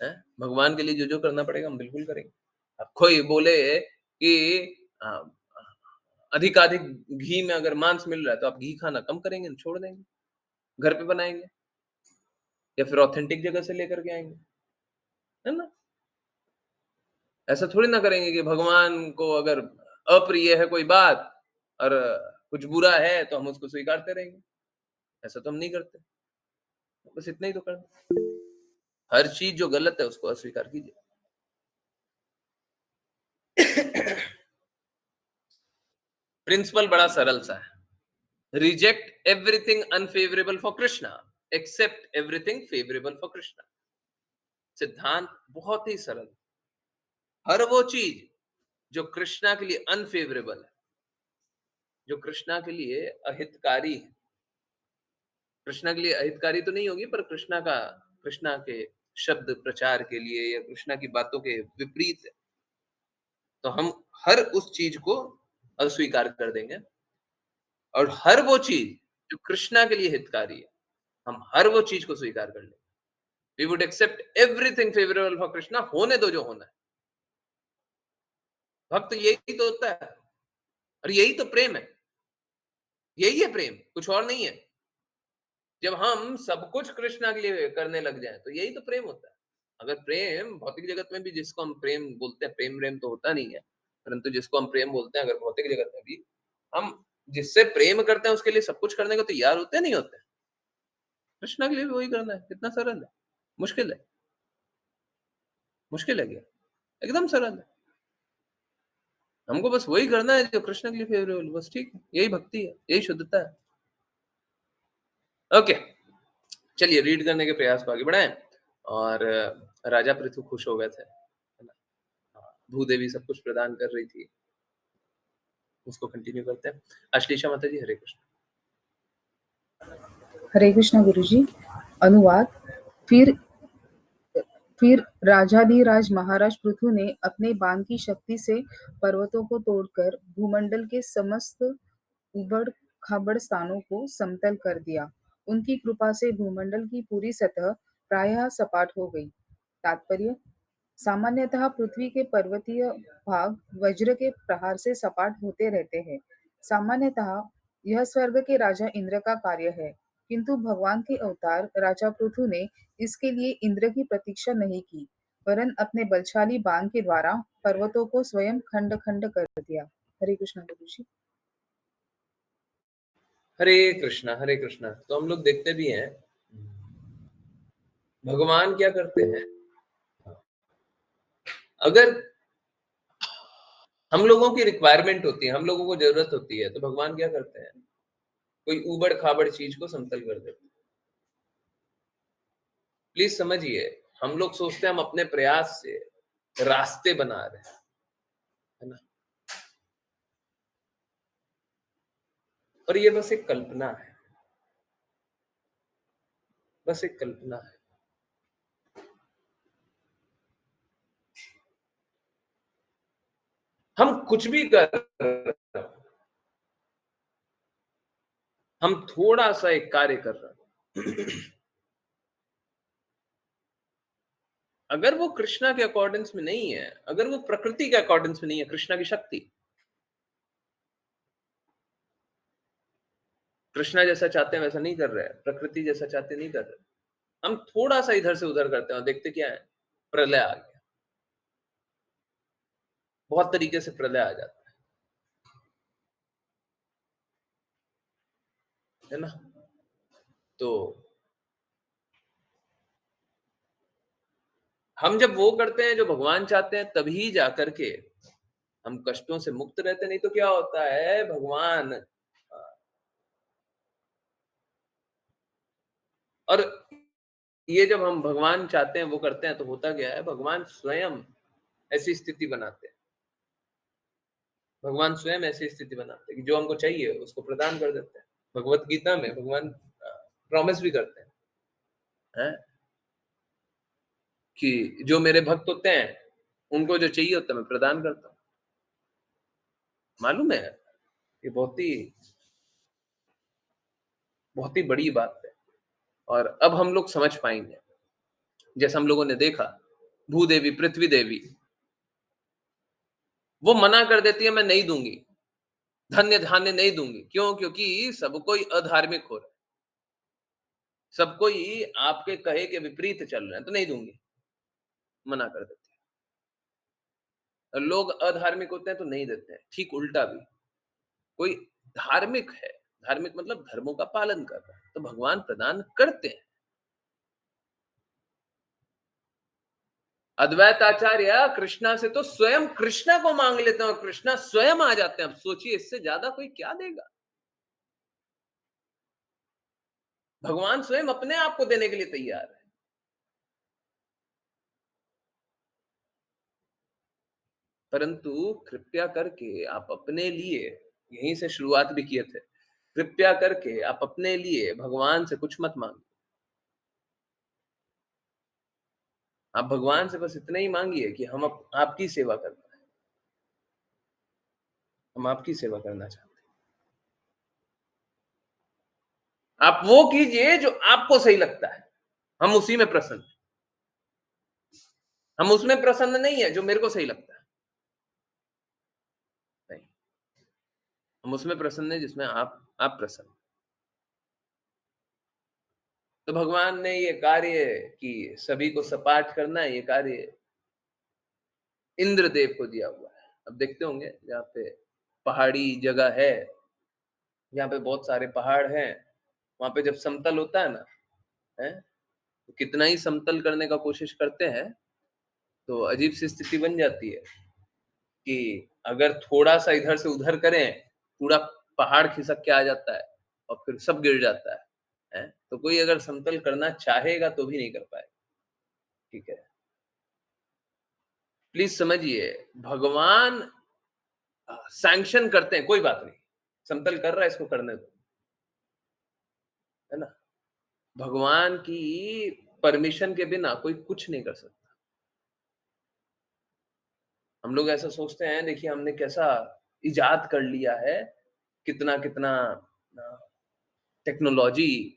हैं? भगवान के लिए जो-जो करना पड़ेगा हम बिल्कुल करेंगे। अब कोई बोले कि अ अधिकाधिक घी में अगर मांस मिल रहा है तो आप घी खाना कम करेंगे, छोड़ देंगे, घर पे बनाएंगे या फिर ऑथेंटिक जगह से लेकर के आएंगे, है ना? ऐसा थोड़ी ना करेंगे कि भगवान को अगर अप्रिय है कोई बात और कुछ बुरा है तो हम उसको स्वीकारते रहेंगे, ऐसा तो हम नहीं करते। बस इतना ही तो करना। हर चीज जो गलत है उसको अस्वीकार कीजिए। प्रिंसिपल बड़ा सरल सा है, reject everything unfavourable for Krishna, accept everything favourable for Krishna. सिद्धांत बहुत ही सरल। हर वो चीज जो कृष्णा के लिए अनफेवरेबल है, जो कृष्णा के लिए अहितकारी है, कृष्णा के लिए अहितकारी तो नहीं होगी पर कृष्णा के शब्द प्रचार के लिए या कृष्णा की बातों के विपरीत है, तो हम हर उस चीज को अस्वीकार कर देंगे। और हर वो चीज जो कृष्णा के लिए हितकारी है, हम हर वो चीज को स्वीकार कर लेंगे। We would accept everything favourable for Krishna, होने दो जो होना है। भक्त यही तो होता है और यही तो प्रेम है, यही है प्रेम, कुछ और नहीं है। जब हम सब कुछ कृष्णा के लिए करने लग जाए तो यही तो प्रेम होता है। अगर प्रेम भौतिक जगत में भी जिसको हम प्रेम बोलते हैं, प्रेम तो होता नहीं है, परंतु जिसको हम प्रेम बोलते हैं, अगर भौतिक जगत में भी हम जिससे प्रेम करते हैं उसके लिए सब कुछ करने को तैयार होते हैं, नहीं होते? कृष्णा के लिए भी वही करना है। कितना सरल है, मुश्किल है? मुश्किल है क्या? एकदम सरल है। हमको बस वही करना है जो कृष्ण के लिए फेवरेबल, बस ठीक है। यही भक्ति है, यही शुद्धता है। ओके, चलिए रीड करने के प्रयास को आगे बढ़ाएं। और राजा पृथु खुश हो गए थे, है ना? हाँ, भूदेवी सब कुछ प्रदान कर रही थी, उसको कंटिन्यू करते हैं। अश्लेषा माता जी, हरे कृष्ण। हरे कृष्ण गुरुजी। अनुवाद। फिर राजाधिराज महाराज पृथु ने अपने बाण की शक्ति से पर्वतों को तोड़कर भूमंडल के समस्त उबड़ खाबड़ स्थानों को समतल कर दिया। उनकी कृपा से भूमंडल की पूरी सतह प्रायः सपाट हो गई। तात्पर्य: सामान्यतः पृथ्वी के पर्वतीय भाग वज्र के प्रहार से सपाट होते रहते हैं। सामान्यतः यह स्वर्ग के राजा इंद्र का कार्य है, किंतु भगवान के अवतार राजा पृथु ने इसके लिए इंद्र की प्रतीक्षा नहीं की, वरन अपने बलशाली बाण के द्वारा पर्वतों को स्वयं खंड खंड कर दिया। हरे कृष्ण गुरुजी। हरे कृष्णा, हरे कृष्णा। तो हम लोग देखते भी हैं भगवान क्या करते हैं। अगर हम लोगों की रिक्वायरमेंट होती है, हम लोगों को जरूरत होती है, तो भगवान क्या करते हैं, कोई ऊबड़ खाबड़ चीज को समतल कर देते हैं। प्लीज समझिए, हम लोग सोचते हैं हम अपने प्रयास से रास्ते बना रहे हैं, है ना? और ये बस एक कल्पना है, बस एक कल्पना है। हम कुछ भी कर रहे हैं, हम थोड़ा सा एक कार्य कर रहे हैं, अगर वो कृष्णा के अकॉर्डेंस में नहीं है, अगर वो प्रकृति के अकॉर्डेंस में नहीं है, कृष्णा की शक्ति, कृष्णा जैसा चाहते हैं वैसा नहीं कर रहे हैं, प्रकृति जैसा चाहते नहीं कर रहे, हम थोड़ा सा इधर से उधर करते हैं और देखते क्या है, प्रलय आ गया। बहुत तरीके से प्रलय आ जाता है ना? तो हम जब वो करते हैं जो भगवान चाहते हैं, तभी जाकर के हम कष्टों से मुक्त रहते। नहीं तो क्या होता है, भगवान और ये जब हम भगवान चाहते हैं वो करते हैं, तो होता क्या है, भगवान स्वयं ऐसी स्थिति बनाते हैं, भगवान स्वयं ऐसी स्थिति बनाते हैं कि जो हमको चाहिए उसको प्रदान कर देते हैं। भगवत गीता में भगवान प्रॉमिस भी करते हैं कि जो मेरे भक्त होते हैं उनको जो चाहिए होता है मैं प्रदान करता हूँ। मालूम है, ये बहुत ही बड़ी बात है। और अब हम लोग समझ पाएंगे, जैसे हम लोगों ने देखा भूदेवी, पृथ्वी देवी, वो मना कर देती है मैं नहीं दूंगी, धन्य धान्य नहीं दूंगी। क्यों? क्योंकि सब कोई अधार्मिक हो रहा है, सब कोई आपके कहे के विपरीत चल रहे हैं, तो नहीं दूंगी, मना कर देते हैं। लोग अधार्मिक होते हैं तो नहीं देते हैं। ठीक उल्टा भी, कोई धार्मिक है, धार्मिक मतलब धर्मों का पालन कर रहा है, तो भगवान प्रदान करते हैं। अद्वैत आचार्य कृष्णा से तो स्वयं कृष्णा को मांग लेते हैं और कृष्णा स्वयं आ जाते हैं। अब सोचिए, इससे ज्यादा कोई क्या देगा? भगवान स्वयं अपने आप को देने के लिए तैयार है। परंतु कृपया करके आप अपने लिए, यहीं से शुरुआत भी किए थे, कृपया करके आप अपने लिए भगवान से कुछ मत मांगिए। आप भगवान से बस इतना ही मांगिए कि हम आपकी सेवा करना है, हम आपकी सेवा करना चाहते हैं। आप वो कीजिए जो आपको सही लगता है, हम उसी में प्रसन्न हैं। हम उसमें प्रसन्न नहीं है जो मेरे को सही लगता है, नहीं, हम उसमें प्रसन्न है जिसमें आप प्रसन्न। तो भगवान ने ये कार्य कि सभी को सपाट करना है, ये कार्य इंद्रदेव को दिया हुआ है। अब देखते होंगे जहाँ पे पहाड़ी जगह है, जहाँ पे बहुत सारे पहाड़ हैं, वहां पे जब समतल होता है ना, है, तो कितना ही समतल करने का कोशिश करते हैं, तो अजीब सी स्थिति बन जाती है कि अगर थोड़ा सा इधर से उधर करें, पूरा पहाड़ खिसक के आ जाता है और फिर सब गिर जाता है? तो कोई अगर समतल करना चाहेगा तो भी नहीं कर पाएगा। ठीक है, प्लीज समझिए, भगवान सैंक्शन करते हैं, कोई बात नहीं, समतल कर रहा है, इसको करने दो, है ना? भगवान की परमिशन के बिना कोई कुछ नहीं कर सकता। हम लोग ऐसा सोचते हैं, देखिए हमने कैसा इजाद कर लिया है, कितना कितना टेक्नोलॉजी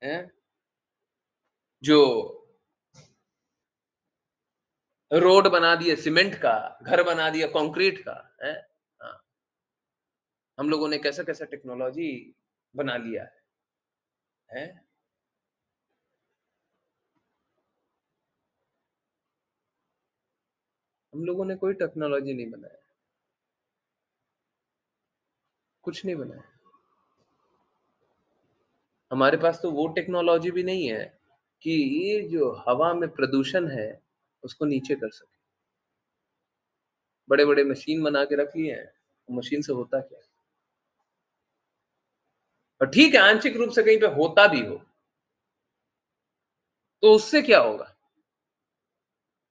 है, जो रोड बना दिए सीमेंट का, घर बना दिया कंक्रीट का, है। हाँ, हम लोगों ने कैसा कैसा टेक्नोलॉजी बना लिया है? हम लोगों ने कोई टेक्नोलॉजी नहीं बनाया, कुछ नहीं बनाया। हमारे पास तो वो टेक्नोलॉजी भी नहीं है कि ये जो हवा में प्रदूषण है उसको नीचे कर सके। बड़े बड़े मशीन बना के रख लिए हैं, मशीन से होता क्या? और ठीक है, आंशिक रूप से कहीं पे होता भी हो तो उससे क्या होगा?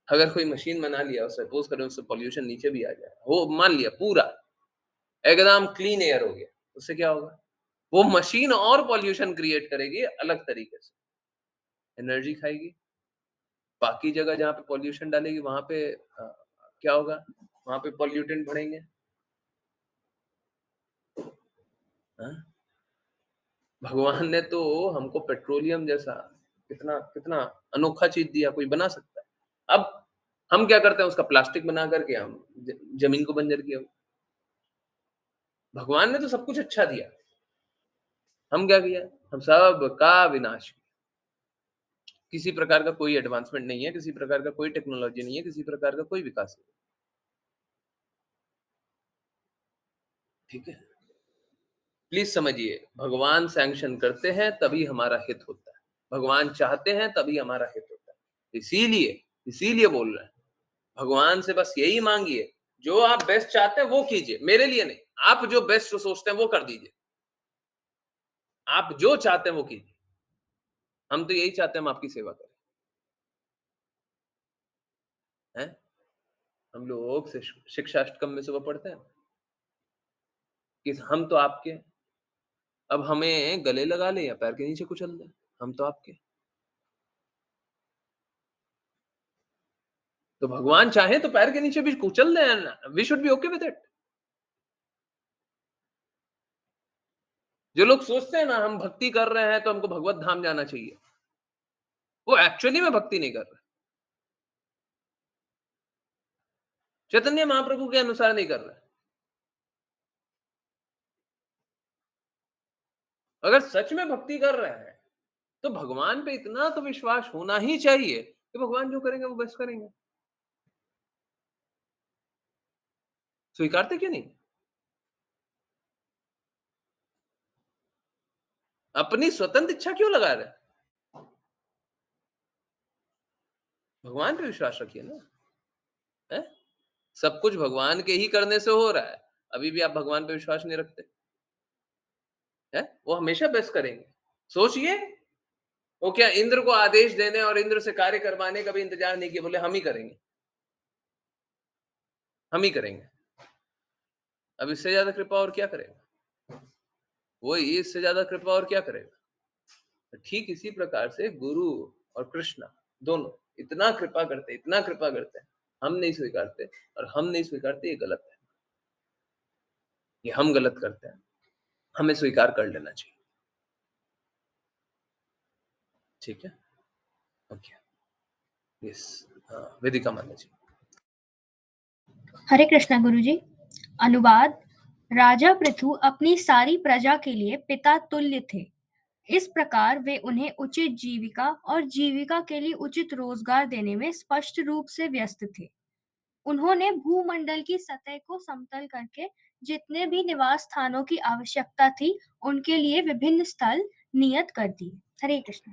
अगर कोई मशीन बना लिया, सपोज करें उससे पॉल्यूशन नीचे भी आ जाए, वो मान लिया पूरा एकदम क्लीन एयर हो गया, उससे क्या होगा? वो मशीन और पॉल्यूशन क्रिएट करेगी अलग तरीके से, एनर्जी खाएगी। बाकी जगह जहाँ पे पॉल्यूशन डालेगी वहां पे क्या होगा? वहां पे पॉल्यूटेंट बढ़ेंगे। हाँ? भगवान ने तो हमको पेट्रोलियम जैसा कितना कितना अनोखा चीज दिया, कोई बना सकता है? अब हम क्या करते हैं, उसका प्लास्टिक बना करके हम जमीन को बंजर किया। भगवान ने तो सब कुछ अच्छा दिया, हम क्या किया? हम सब का विनाश किया। किसी प्रकार का कोई एडवांसमेंट नहीं है, किसी प्रकार का कोई टेक्नोलॉजी नहीं है, किसी प्रकार का कोई विकास नहीं। ठीक है, प्लीज समझिए, भगवान सैंक्शन करते हैं तभी हमारा हित होता है, भगवान चाहते हैं तभी हमारा हित होता है। इसीलिए इसीलिए बोल रहे हैं, भगवान से बस यही मांगिए, जो आप बेस्ट चाहते हैं वो कीजिए, मेरे लिए नहीं। आप जो बेस्ट सोचते हैं वो कर दीजिए, आप जो चाहते हैं वो कीजिए। हम तो यही चाहते हैं, हम आपकी सेवा करें, हैं? हम लोग शिक्षाष्टकम में सुबह पढ़ते हैं कि हम तो आपके, अब हमें गले लगा ले या पैर के नीचे कुचल दे, हम तो आपके। तो भगवान चाहे तो पैर के नीचे भी कुचल दें, we should be okay with it. जो लोग सोचते हैं ना हम भक्ति कर रहे हैं तो हमको भगवत धाम जाना चाहिए, वो एक्चुअली में भक्ति नहीं कर रहे, चैतन्य महाप्रभु के अनुसार नहीं कर रहे। अगर सच में भक्ति कर रहे हैं तो भगवान पे इतना तो विश्वास होना ही चाहिए कि भगवान जो करेंगे वो बेस्ट करेंगे। स्वीकारते क्यों नहीं? अपनी स्वतंत्र इच्छा क्यों लगा रहे? भगवान पे विश्वास रखिए ना। है? सब कुछ भगवान के ही करने से हो रहा है, अभी भी आप भगवान पे विश्वास नहीं रखते है? वो हमेशा बेस्ट करेंगे। सोचिए, वो क्या इंद्र को आदेश देने और इंद्र से कार्य करवाने का भी इंतजार नहीं किया, बोले हम ही करेंगे, हम ही करेंगे। अब इससे ज्यादा कृपा और क्या करेगा? वो इससे ज्यादा कृपा और क्या करेगा? ठीक इसी प्रकार से गुरु और कृष्ण दोनों इतना कृपा करते, इतना कृपा करते हैं, हम नहीं स्वीकारते, और हम नहीं स्वीकारते ये गलत है। ये हम गलत करते हैं, हमें स्वीकार कर लेना चाहिए। ठीक है, ओके, यस, वेदिका माता जी। हरे कृष्णा गुरुजी। अनुवाद। राजा पृथु अपनी सारी प्रजा के लिए पिता तुल्य थे। इस प्रकार वे उन्हें उचित जीविका और जीविका के लिए उचित रोजगार देने में स्पष्ट रूप से व्यस्त थे। उन्होंने भूमंडल की सतह को समतल करके जितने भी निवास स्थानों की आवश्यकता थी उनके लिए विभिन्न स्थल नियत कर दिए। हरे कृष्ण।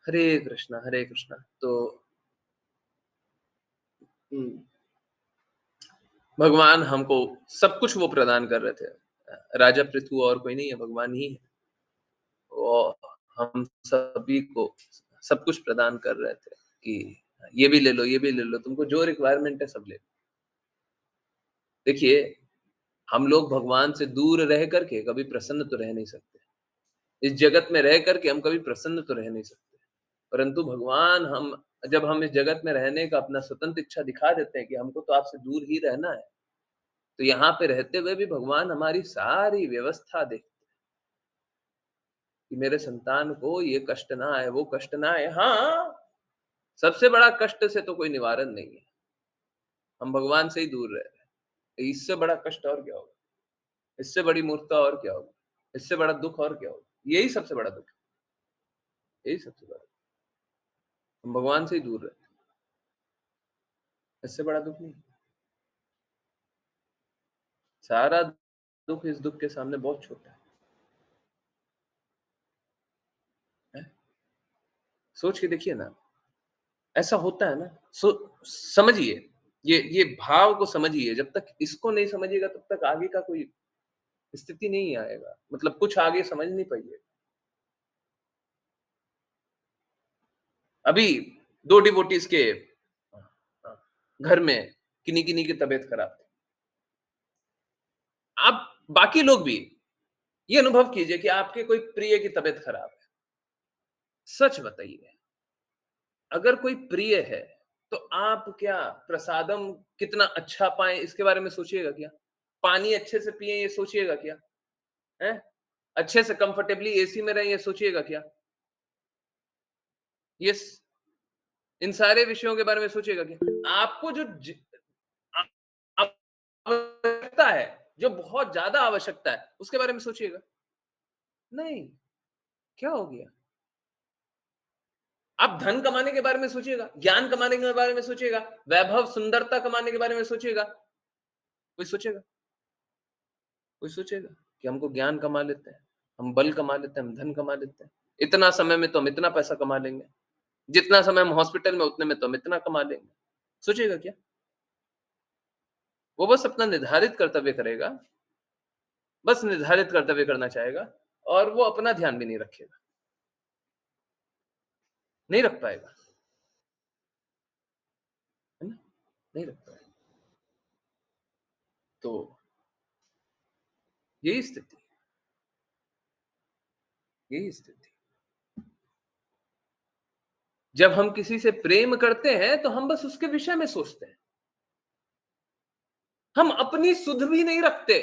हरे कृष्णा, हरे कृष्णा। तो भगवान हमको सब कुछ वो प्रदान कर रहे थे। राजा पृथु और कोई नहीं है, भगवान ही है। वो हम सभी को सब कुछ प्रदान कर रहे थे कि ये भी ले लो, ये भी ले लो, तुमको जो रिक्वायरमेंट है सब ले लो। देखिए, हम लोग भगवान से दूर रह करके कभी प्रसन्न तो रह नहीं सकते। इस जगत में रह करके हम कभी प्रसन्न तो रह नहीं सकते। परंतु भगवान जब हम इस जगत में रहने का अपना स्वतंत्र इच्छा दिखा देते हैं कि हमको तो आपसे दूर ही रहना है, तो यहाँ पे रहते हुए भी भगवान हमारी सारी व्यवस्था देखते हैं कि मेरे संतान को ये कष्ट ना आए, वो कष्ट ना आए। हाँ, सबसे बड़ा कष्ट से तो कोई निवारण नहीं है, हम भगवान से ही दूर रह रहे हैं। इससे बड़ा कष्ट और क्या होगा? इससे बड़ी मूर्खता और क्या होगा? इससे बड़ा दुख और क्या होगा? यही सबसे बड़ा दुख है, यही सबसे बड़ा। हम भगवान से ही दूर रहते हैं, इससे बड़ा दुख नहीं। सारा दुख इस दुख के सामने बहुत छोटा है। सोच के देखिए ना, ऐसा होता है ना। समझिए, ये भाव को समझिए। जब तक इसको नहीं समझिएगा तब तक आगे का कोई स्थिति नहीं आएगा, मतलब कुछ आगे समझ नहीं पाइए। अभी 2 डिवोटीज के घर में किन्हीं किन्हीं की तबीयत खराब थी। आप बाकी लोग भी ये अनुभव कीजिए कि आपके कोई प्रिय की तबीयत खराब है। सच बताइए, अगर कोई प्रिय है तो आप क्या प्रसादम कितना अच्छा पाएं इसके बारे में सोचिएगा क्या? पानी अच्छे से पिए ये सोचिएगा क्या? हैं? अच्छे से कंफर्टेबली एसी में रहें ये सोचिएगा क्या? यस, इन सारे विषयों के बारे में सोचिएगा क्या? आपको जो आवश्यकता है, जो बहुत ज्यादा आवश्यकता है, उसके बारे में सोचिएगा। नहीं, क्या हो गया? आप धन कमाने के बारे में सोचिएगा, ज्ञान कमाने के बारे में सोचिएगा, वैभव सुंदरता कमाने के बारे में सोचिएगा। कोई सोचेगा? कोई सोचेगा कि हमको ज्ञान कमा लेते हैं, हम बल कमा लेते हैं, हम धन कमा लेते हैं, इतना समय में तो हम इतना पैसा कमा लेंगे, जितना समय हम हॉस्पिटल में उतने में तो हम इतना कमा लेंगे। सोचेगा क्या? वो बस अपना निर्धारित कर्तव्य करेगा, बस निर्धारित कर्तव्य करना चाहेगा, और वो अपना ध्यान भी नहीं रखेगा, नहीं रख पाएगा, है ना? नहीं रख पाएगा। तो यही स्थिति, यही स्थिति। जब हम किसी से प्रेम करते हैं तो हम बस उसके विषय में सोचते हैं, हम अपनी सुध भी नहीं रखते।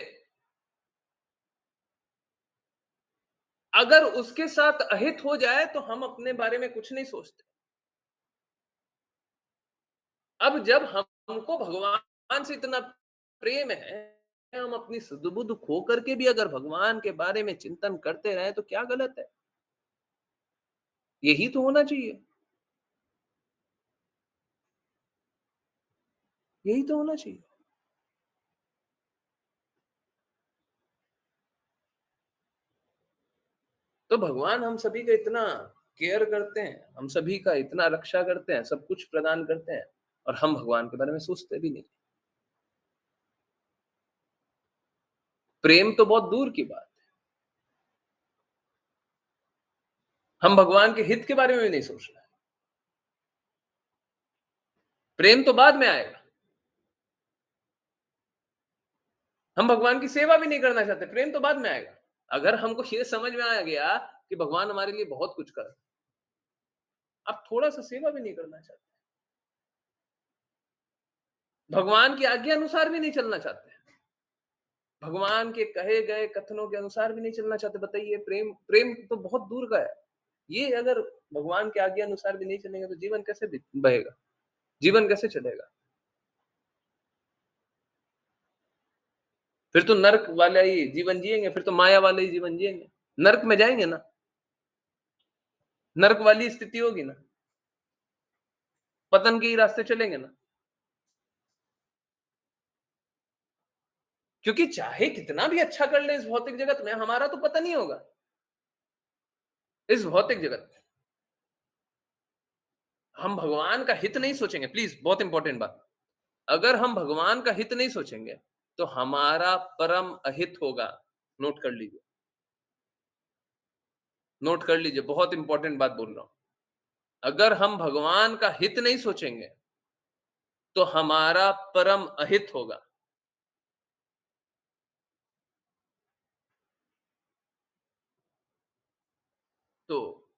अगर उसके साथ अहित हो जाए तो हम अपने बारे में कुछ नहीं सोचते। अब जब हमको भगवान से इतना प्रेम है हम अपनी सुध-बुध खो करके भी अगर भगवान के बारे में चिंतन करते रहें तो क्या गलत है? यही तो होना चाहिए। यही तो होना चाहिए। तो भगवान हम सभी का इतना केयर करते हैं, हम सभी का इतना रक्षा करते हैं, सब कुछ प्रदान करते हैं और हम भगवान के बारे में सोचते भी नहीं। प्रेम तो बहुत दूर की बात है। हम भगवान के हित के बारे में भी नहीं सोच रहे। प्रेम तो बाद में आएगा। हम भगवान की सेवा भी नहीं करना चाहते, प्रेम तो बाद में आएगा। अगर हमको ये समझ में आ गया कि भगवान हमारे लिए बहुत कुछ कर रहे हैं, आप थोड़ा-सा सेवा भी नहीं करना चाहते। भगवान की आज्ञा अनुसार भी नहीं चलना चाहते। भगवान के कहे गए कथनों के अनुसार भी नहीं चलना चाहते। बताइए प्रेम प्रेम तो बहुत दूर का है। ये अगर भगवान के आज्ञा अनुसार भी नहीं चलेंगे तो जीवन कैसे बहेगा? जीवन कैसे चलेगा? फिर तो नर्क वाला ही जीवन जिएंगे, फिर तो माया वाला ही जीवन जिएंगे। नर्क में जाएंगे ना, नर्क वाली स्थिति होगी ना, पतन के ही रास्ते चलेंगे ना। क्योंकि चाहे कितना भी अच्छा कर ले इस भौतिक जगत में, हमारा तो पतन ही होगा इस भौतिक जगत में। हम भगवान का हित नहीं सोचेंगे, प्लीज, बहुत इंपॉर्टेंट बात। अगर हम भगवान का हित नहीं सोचेंगे तो हमारा परम अहित होगा। नोट कर लीजिए, नोट कर लीजिए, बहुत इंपॉर्टेंट बात बोल रहा हूं। अगर हम भगवान का हित नहीं सोचेंगे तो हमारा परम अहित होगा। तो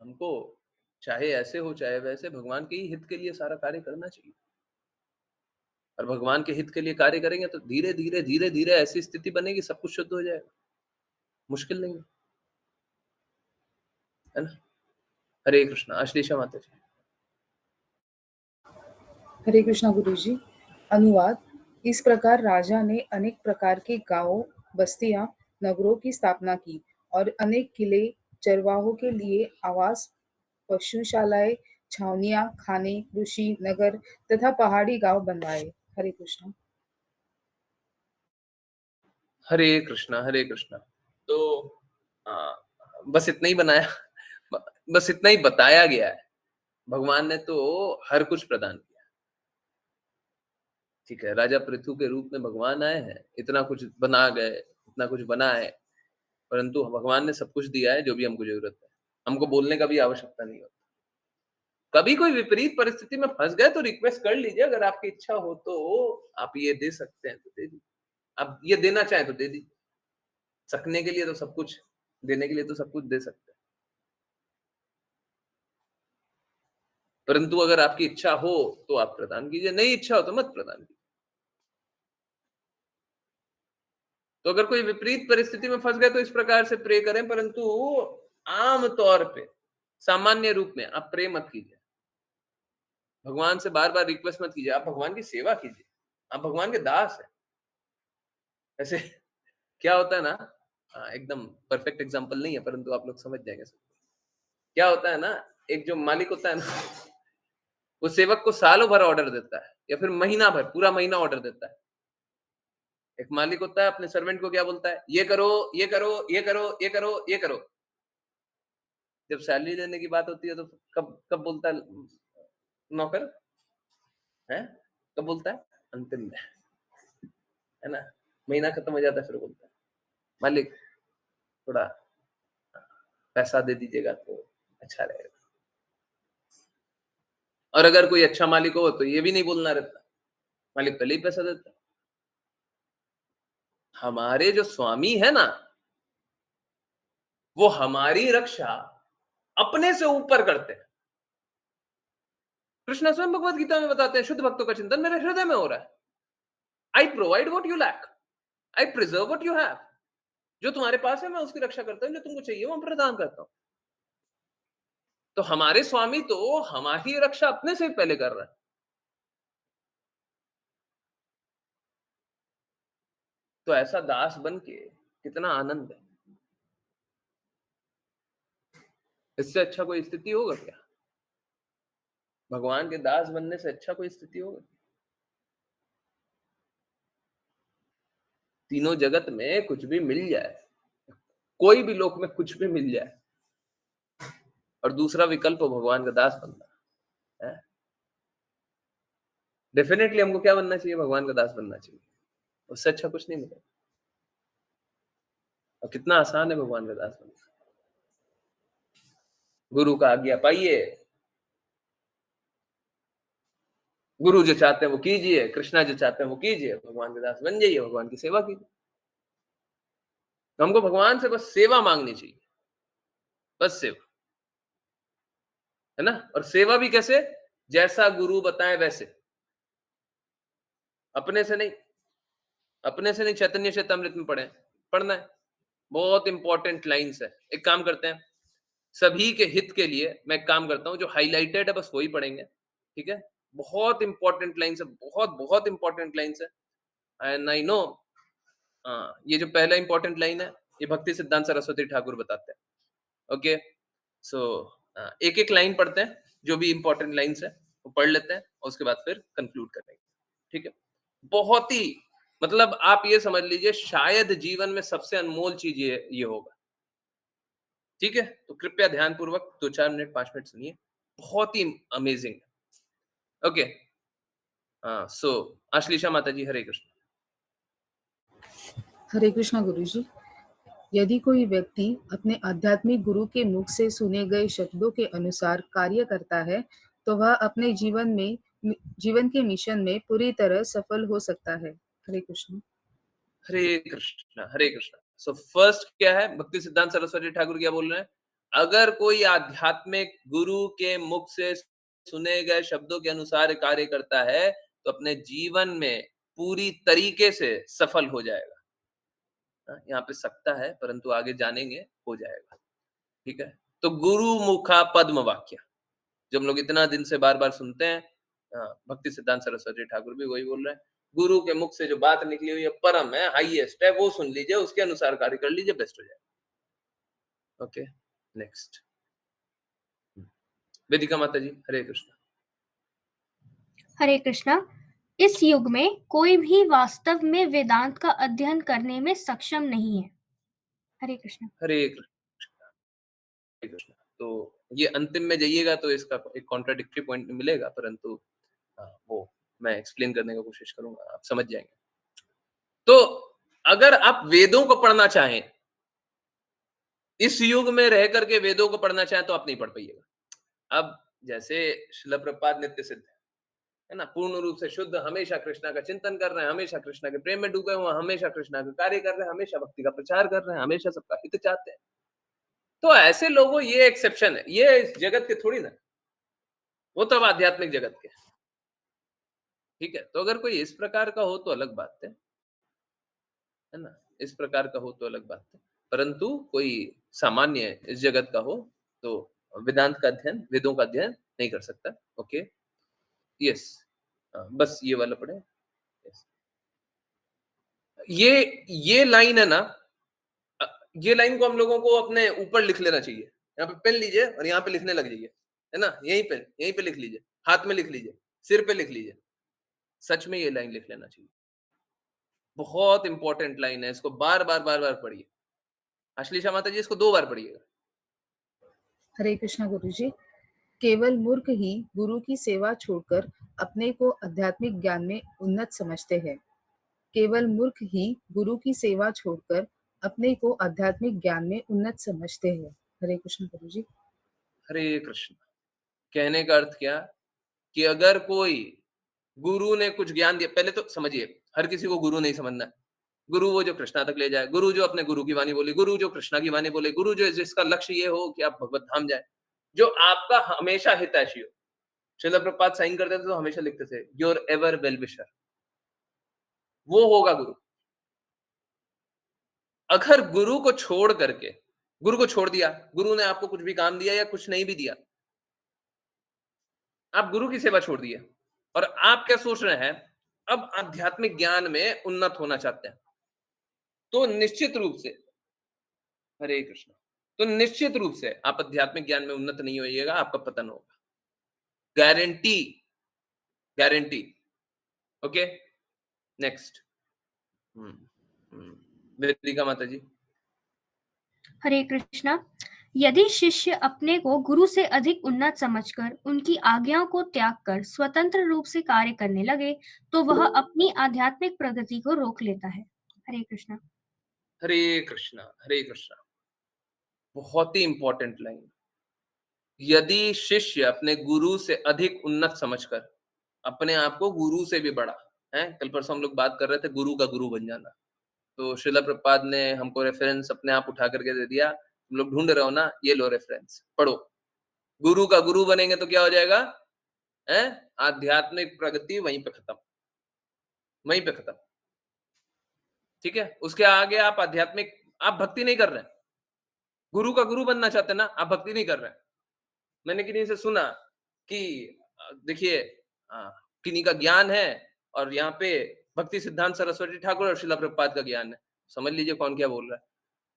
हमको चाहे ऐसे हो चाहे वैसे भगवान के ही हित के लिए सारा कार्य करना चाहिए। और भगवान के हित के लिए कार्य करेंगे तो धीरे धीरे धीरे धीरे ऐसी स्थिति बनेगी, सब कुछ शुद्ध हो जाएगा। मुश्किल नहीं है ना। हरे कृष्णा। आश्लेषा माता जी। हरे कृष्णा गुरुजी। अनुवाद। इस प्रकार राजा ने अनेक प्रकार के गांवों, बस्तियां, नगरों की स्थापना की और अनेक किले, चरवाहों के लिए आवास, पशुशालाएं, छावनियां, खाने, कृषि नगर तथा पहाड़ी गांव बनवाए। हरे कृष्णा। हरे कृष्णा। हरे कृष्णा। तो बस इतना ही बनाया, बस इतना ही बताया गया है। भगवान ने तो हर कुछ प्रदान किया। ठीक है, राजा पृथु के रूप में भगवान आए हैं, इतना कुछ बना गए, इतना कुछ बना है, परंतु भगवान ने सब कुछ दिया है जो भी हमको जरूरत है। हमको बोलने का भी आवश्यकता नहीं होती। कभी कोई विपरीत परिस्थिति में फंस गए तो रिक्वेस्ट कर लीजिए, अगर आपकी इच्छा हो तो आप ये दे सकते हैं तो दे दीजिए, आप ये देना चाहें तो दे दीजिए। सकने के लिए तो सब कुछ, देने के लिए तो सब कुछ दे सकते हैं, परंतु अगर आपकी इच्छा हो तो आप प्रदान कीजिए, नहीं इच्छा हो तो मत प्रदान कीजिए। तो अगर कोई विपरीत परिस्थिति में फंस गए तो इस प्रकार से प्रे करें, परंतु आम तौर पे सामान्य रूप में आप प्रे मत कीजिए। भगवान से बार बार रिक्वेस्ट मत कीजिए, आप भगवान की सेवा कीजिए, आप भगवान के दास हैं। ऐसे क्या होता है ना, एकदम परफेक्ट एग्जांपल नहीं है परंतु आप लोग समझ जाएंगे। क्या होता है ना, एक जो मालिक होता है ना, वो सेवक को सालों भर ऑर्डर देता है या फिर महीना भर, पूरा महीना ऑर्डर देता है। एक मालिक होता है अपने सर्वेंट को क्या बोलता है, ये करो, ये करो, ये करो, ये करो, ये करो। जब सैलरी लेने की बात होती है तो कब कब बोलता है नौकर, है कब बोलता है, अंतिम में, है ना। महीना खत्म हो जाता है फिर बोलता है मालिक थोड़ा पैसा दे दीजिएगा तो अच्छा रहेगा। और अगर कोई अच्छा मालिक हो तो ये भी नहीं बोलना रहता, मालिक पहले ही पैसा देता है। हमारे जो स्वामी है ना, वो हमारी रक्षा अपने से ऊपर करते हैं। कृष्ण स्वयं भगवत गीता में बताते हैं, शुद्ध भक्तों का चिंतन मेरे हृदय में हो रहा है। I provide what you lack, I preserve what you have. जो तुम्हारे पास है मैं उसकी रक्षा करता हूं, जो तुमको चाहिए वो मैं प्रदान करता हूं। तो हमारे स्वामी तो हमारी रक्षा अपने से पहले कर रहा है। तो ऐसा दास बन के कितना आनंद है। इससे अच्छा कोई स्थिति होगा क्या? भगवान के दास बनने से अच्छा कोई स्थिति होगा? तीनों जगत में कुछ भी मिल जाए, कोई भी लोक में कुछ भी मिल जाए, और दूसरा विकल्प भगवान का दास बनना है। डेफिनेटली हमको क्या बनना चाहिए? भगवान का दास बनना चाहिए। उससे अच्छा कुछ नहीं मिलेगा। और कितना आसान है भगवान का दास बनना। गुरु का आज्ञा पाइए, गुरु जो चाहते हैं वो कीजिए, कृष्णा जो चाहते हैं वो कीजिए, भगवान के दास बन जाइए, भगवान की सेवा कीजिए। तो हमको भगवान से बस सेवा मांगनी चाहिए, बस सेवा, है ना? और सेवा भी कैसे? जैसा गुरु बताए वैसे, अपने से नहीं, अपने से नहीं। चैतन्य चेतामृत में पढ़ना है। बहुत इंपॉर्टेंट लाइन्स है। एक काम करते हैं, सभी के हित के लिए मैं एक काम करता हूं, जो हाईलाइटेड है बस वही पढ़ेंगे, ठीक है? बहुत इंपॉर्टेंट लाइन्स है, बहुत बहुत इंपॉर्टेंट लाइन्स है। एंड आई नो, ये जो पहला इंपॉर्टेंट लाइन है, ये भक्ति सिद्धांत सरस्वती ठाकुर बताते हैं। ओके, सो एक एक लाइन पढ़ते हैं, जो भी इंपॉर्टेंट लाइन्स है वो पढ़ लेते हैं, और उसके बाद फिर कंक्लूड करेंगे, ठीक है? बहुत ही, मतलब आप ये समझ लीजिए, शायद जीवन में सबसे अनमोल चीज ये होगा, ठीक है? तो कृपया ध्यान पूर्वक 2-4 मिनट 5 मिनट सुनिए, बहुत ही अमेजिंग है। ओके, सो आश्लेषा माता जी, हरे कृष्ण। हरे कृष्णा गुरुजी। यदि कोई व्यक्ति अपने आध्यात्मिक गुरु के मुख से सुने गए शब्दों के अनुसार कार्य करता है, तो वह अपने जीवन के मिशन में पूरी तरह सफल हो सकता है। हरे कृष्ण। हरे कृष्णा, हरे कृष्णा। सो फर्स्ट क्या है? भक्ति सिद्धांत सरस्वती ठाकुर क्या बोल रहे हैं? अगर कोई आध्यात्मिक गुरु के मुख से सुने गए शब्दों के अनुसार कार्य करता है, तो अपने जीवन में पूरी तरीके से सफल हो जाएगा। यहाँ पे सकता है, परंतु आगे जानेंगे, हो जाएगा, ठीक है? तो गुरु मुखा पद्म वाक्य, जो हम लोग इतना दिन से बार बार सुनते हैं, भक्ति सिद्धांत सरस्वती ठाकुर भी वही बोल रहे हैं। गुरु के मुख से जो बात निकली हुई है, परम है, हाईएस्ट है, वो सुन लीजिए, उसके अनुसार कार्य कर लीजिए, बेस्ट हो जाएगा। ओके, नेक्स्ट वेदिका माता जी, हरे कृष्ण। हरे कृष्णा। इस युग में कोई भी वास्तव में वेदांत का अध्ययन करने में सक्षम नहीं है। हरे कृष्ण। हरे कृष्ण, हरे कृष्ण। तो ये अंतिम में जाइएगा तो इसका एक कॉन्ट्राडिक्टरी पॉइंट मिलेगा, परंतु वो मैं एक्सप्लेन करने की कोशिश करूंगा, आप समझ जाएंगे। तो अगर आप वेदों को पढ़ना चाहें, इस युग में रह करके वेदों को पढ़ना चाहें, तो आप नहीं पढ़ पाइएगा। अब जैसे शिला प्रपात नित्य सिद्ध है ना, पूर्ण रूप से शुद्ध, हमेशा कृष्णा का चिंतन कर रहे हैं, हमेशा कृष्णा के प्रेम में डूबे हुए, हमेशा कृष्णा का कार्य कर रहे हैं, हमेशा भक्ति का प्रचार कर रहे हैं, हमेशा सबका हित चाहते हैं। तो ऐसे लोगों, ये एक्सेप्शन है, ये इस जगत के थोड़ी ना, वो तो अब आध्यात्मिक जगत के, ठीक है? तो अगर कोई इस प्रकार का हो तो अलग बात है ना, इस प्रकार का हो तो अलग बात है। परंतु कोई सामान्य इस जगत का हो तो वेदांत का अध्ययन, वेदों का अध्ययन नहीं कर सकता। ओके, यस, बस ये वाला पढ़े। यस, ये लाइन है ना, अ, ये लाइन को हम लोगों को अपने ऊपर लिख लेना चाहिए। यहाँ पे पेन लीजिए और यहाँ पे लिखने लग जाइए, है ना? यहीं पे लिख लीजिए, हाथ में लिख लीजिए, सिर पे लिख लीजिए। सच में ये लाइन लिख लेना चाहिए, बहुत इंपॉर्टेंट लाइन है। इसको बार बार बार बार पढ़िए। अश्लीषा माता जी, इसको 2 बार पढ़िएगा। हरे कृष्णा गुरुजी। केवल मूर्ख ही गुरु की सेवा छोड़कर अपने को आध्यात्मिक ज्ञान में उन्नत समझते हैं। केवल मूर्ख ही गुरु की सेवा छोड़कर अपने को आध्यात्मिक ज्ञान में उन्नत समझते हैं। हरे कृष्ण गुरुजी। हरे कृष्ण। कहने का अर्थ क्या? कि अगर कोई गुरु ने कुछ ज्ञान दिया, पहले तो समझिए, हर किसी को गुरु नहीं समझना है। गुरु वो जो कृष्णा तक ले जाए, गुरु जो अपने गुरु की वाणी बोले, गुरु जो कृष्णा की वाणी बोले, गुरु जो जिसका लक्ष्य ये हो कि आप भगवत धाम जाए, जो आपका हमेशा हितैषी हो। श्रील प्रभुपाद साइन करते थे तो हमेशा लिखते थे, योर एवर वेल विशर, वो होगा गुरु। अगर गुरु को छोड़ करके, गुरु को छोड़ दिया, गुरु ने आपको कुछ भी काम दिया या कुछ नहीं भी दिया, आप गुरु की सेवा छोड़ दी है, और आप क्या सोच रहे हैं? अब आध्यात्मिक ज्ञान में उन्नत होना चाहते हैं, तो निश्चित रूप से, हरे कृष्ण, तो निश्चित रूप से आप आध्यात्मिक ज्ञान में उन्नत नहीं होइएगा, आपका पतन होगा, guarantee, guarantee. Okay, next. Vedika Mata ji. हरे कृष्णा। यदि शिष्य अपने को गुरु से अधिक उन्नत समझकर उनकी आज्ञाओं को त्याग कर स्वतंत्र रूप से कार्य करने लगे तो वह अपनी आध्यात्मिक प्रगति को रोक लेता है। हरे कृष्णा। हरे कृष्णा, हरे कृष्णा। बहुत ही इंपॉर्टेंट लाइन। यदि शिष्य अपने गुरु से अधिक उन्नत समझकर अपने आप को गुरु से भी बड़ा है, कल परसों हम लोग बात कर रहे थे गुरु का गुरु बन जाना, तो श्रीला प्रभुपाद ने हमको रेफरेंस अपने आप उठा करके दे दिया, तुम लोग ढूंढ रहे हो ना, ये लो रेफरेंस, पढ़ो। गुरु का गुरु बनेंगे तो क्या हो जाएगा, है आध्यात्मिक प्रगति वहीं पे खत्म, वहीं पे खत्म। ठीक है, उसके आगे आप आध्यात्मिक, आप भक्ति नहीं कर रहे हैं। गुरु का गुरु बनना चाहते हैं ना, आप भक्ति नहीं कर रहे हैं। मैंने किन्हीं से सुना कि देखिए किन्हीं का ज्ञान है और यहाँ पे भक्ति सिद्धांत सरस्वती ठाकुर और शिला प्रभुपाद का ज्ञान है, समझ लीजिए कौन क्या बोल रहा है।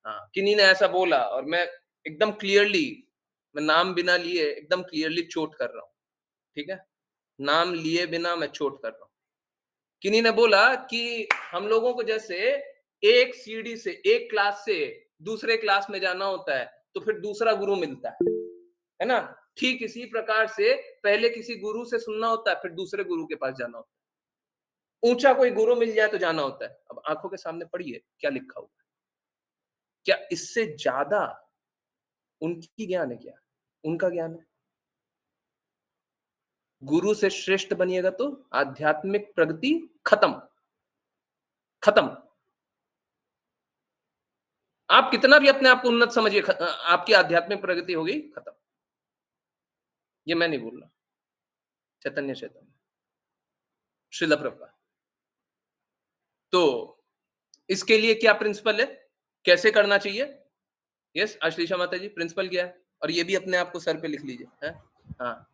हाँ, किन्हीं ने ऐसा बोला और मैं एकदम क्लियरली, मैं नाम बिना लिए एकदम क्लियरली चोट कर रहा हूँ, ठीक है, नाम लिए बिना मैं चोट कर रहा हूँ। किन्हीं ने बोला कि हम लोगों को जैसे एक सीढ़ी से, एक क्लास से दूसरे क्लास में जाना होता है तो फिर दूसरा गुरु मिलता है ना, ठीक इसी प्रकार से पहले किसी गुरु से सुनना होता है, फिर दूसरे गुरु के पास जाना होता है। ऊंचा कोई गुरु मिल जाए तो जाना होता है। अब आंखों के सामने पढ़िए क्या लिखा हुआ है, क्या इससे ज्यादा उनकी ज्ञान है, क्या उनका ज्ञान है। गुरु से श्रेष्ठ बनिएगा तो आध्यात्मिक प्रगति खत्म, खत्म। आप कितना भी अपने आप को उन्नत समझिए, आपकी आध्यात्मिक प्रगति होगी खत्म। ये मैं नहीं बोल रहा, चैतन्य चैतन्य श्रील प्रभुपाद। तो इसके लिए क्या प्रिंसिपल है, कैसे करना चाहिए? यस आश्लेषा माता जी, प्रिंसिपल क्या है? और ये भी अपने आप को सर पे लिख लीजिए। हाँ,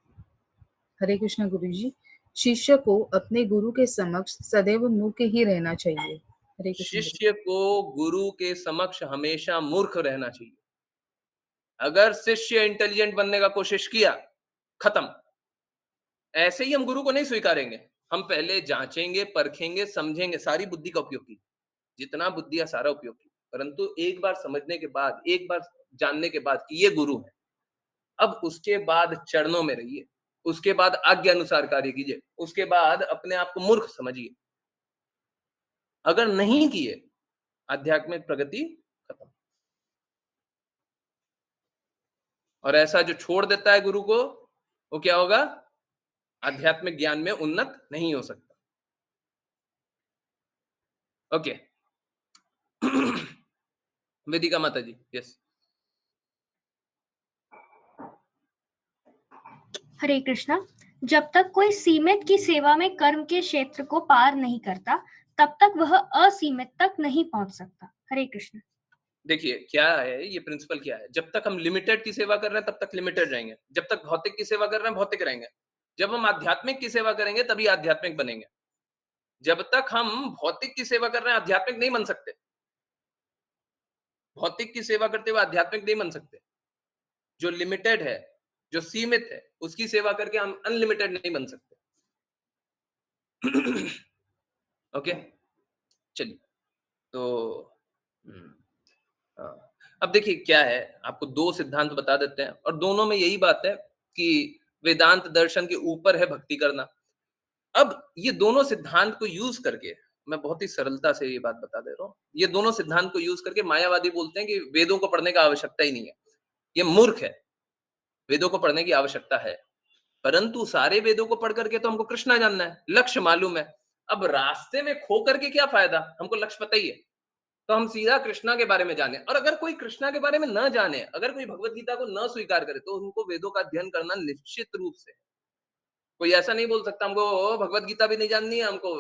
हरे कृष्ण गुरुजी। शिष्य को अपने गुरु के समक्ष सदैव मूर्ख ही रहना चाहिए। हरे कृष्ण। शिष्य को गुरु के समक्ष हमेशा मूर्ख रहना चाहिए। अगर शिष्य इंटेलिजेंट बनने का कोशिश किया, खत्म। ऐसे ही हम गुरु को नहीं स्वीकारेंगे, हम पहले जांचेंगे, परखेंगे, समझेंगे, सारी बुद्धि का उपयोग की, जितना बुद्धि है सारा उपयोग की, परंतु एक बार समझने के बाद, एक बार जानने के बाद कि ये गुरु है, अब उसके बाद चरणों में रहिए, उसके बाद आज्ञा अनुसार कार्य कीजिए, उसके बाद अपने आप को मूर्ख समझिए। अगर नहीं किए, आध्यात्मिक प्रगति खत्म। और ऐसा जो छोड़ देता है गुरु को, वो क्या होगा, आध्यात्मिक ज्ञान में उन्नत नहीं हो सकता। ओके। वेदिका माता जी। यस। हरे कृष्णा। जब तक कोई सीमित की सेवा में कर्म के क्षेत्र को पार नहीं करता तब तक वह असीमित तक नहीं पहुंच सकता। हरे कृष्ण। देखिए क्या है, ये प्रिंसिपल क्या है, जब तक हम लिमिटेड की सेवा कर रहे हैं तब तक लिमिटेड रहेंगे, जब तक भौतिक की सेवा कर रहे हैं भौतिक रहेंगे, जब हम आध्यात्मिक की सेवा करेंगे तभी आध्यात्मिक बनेंगे। जब तक हम भौतिक की सेवा कर रहे हैं आध्यात्मिक नहीं बन सकते, भौतिक की सेवा करते हुए आध्यात्मिक नहीं बन सकते। जो लिमिटेड है, जो सीमित है, उसकी सेवा करके हम अनलिमिटेड नहीं बन सकते। ओके, चलिए। तो अब देखिए क्या है, आपको दो सिद्धांत बता देते हैं और दोनों में यही बात है कि वेदांत दर्शन के ऊपर है भक्ति करना। अब ये दोनों सिद्धांत को यूज करके, मैं बहुत ही सरलता से ये बात बता दे रहा हूँ, ये दोनों सिद्धांत को यूज करके मायावादी बोलते हैं कि वेदों को पढ़ने का आवश्यकता ही नहीं है, ये मूर्ख है, वेदों को पढ़ने की आवश्यकता है। परंतु सारे वेदों को पढ़ करके तो हमको कृष्णा जानना है, लक्ष्य मालूम है। अब रास्ते में खो करके क्या फायदा, हमको लक्ष्य पता ही है, तो हम सीधा कृष्णा के बारे में जाने। और अगर कोई कृष्णा के बारे में न जाने, अगर कोई भगवत गीता को न स्वीकार करे, तो उनको वेदों का अध्ययन करना निश्चित रूप से, कोई ऐसा नहीं बोल सकता हमको भगवत गीता भी नहीं जाननी है, हमको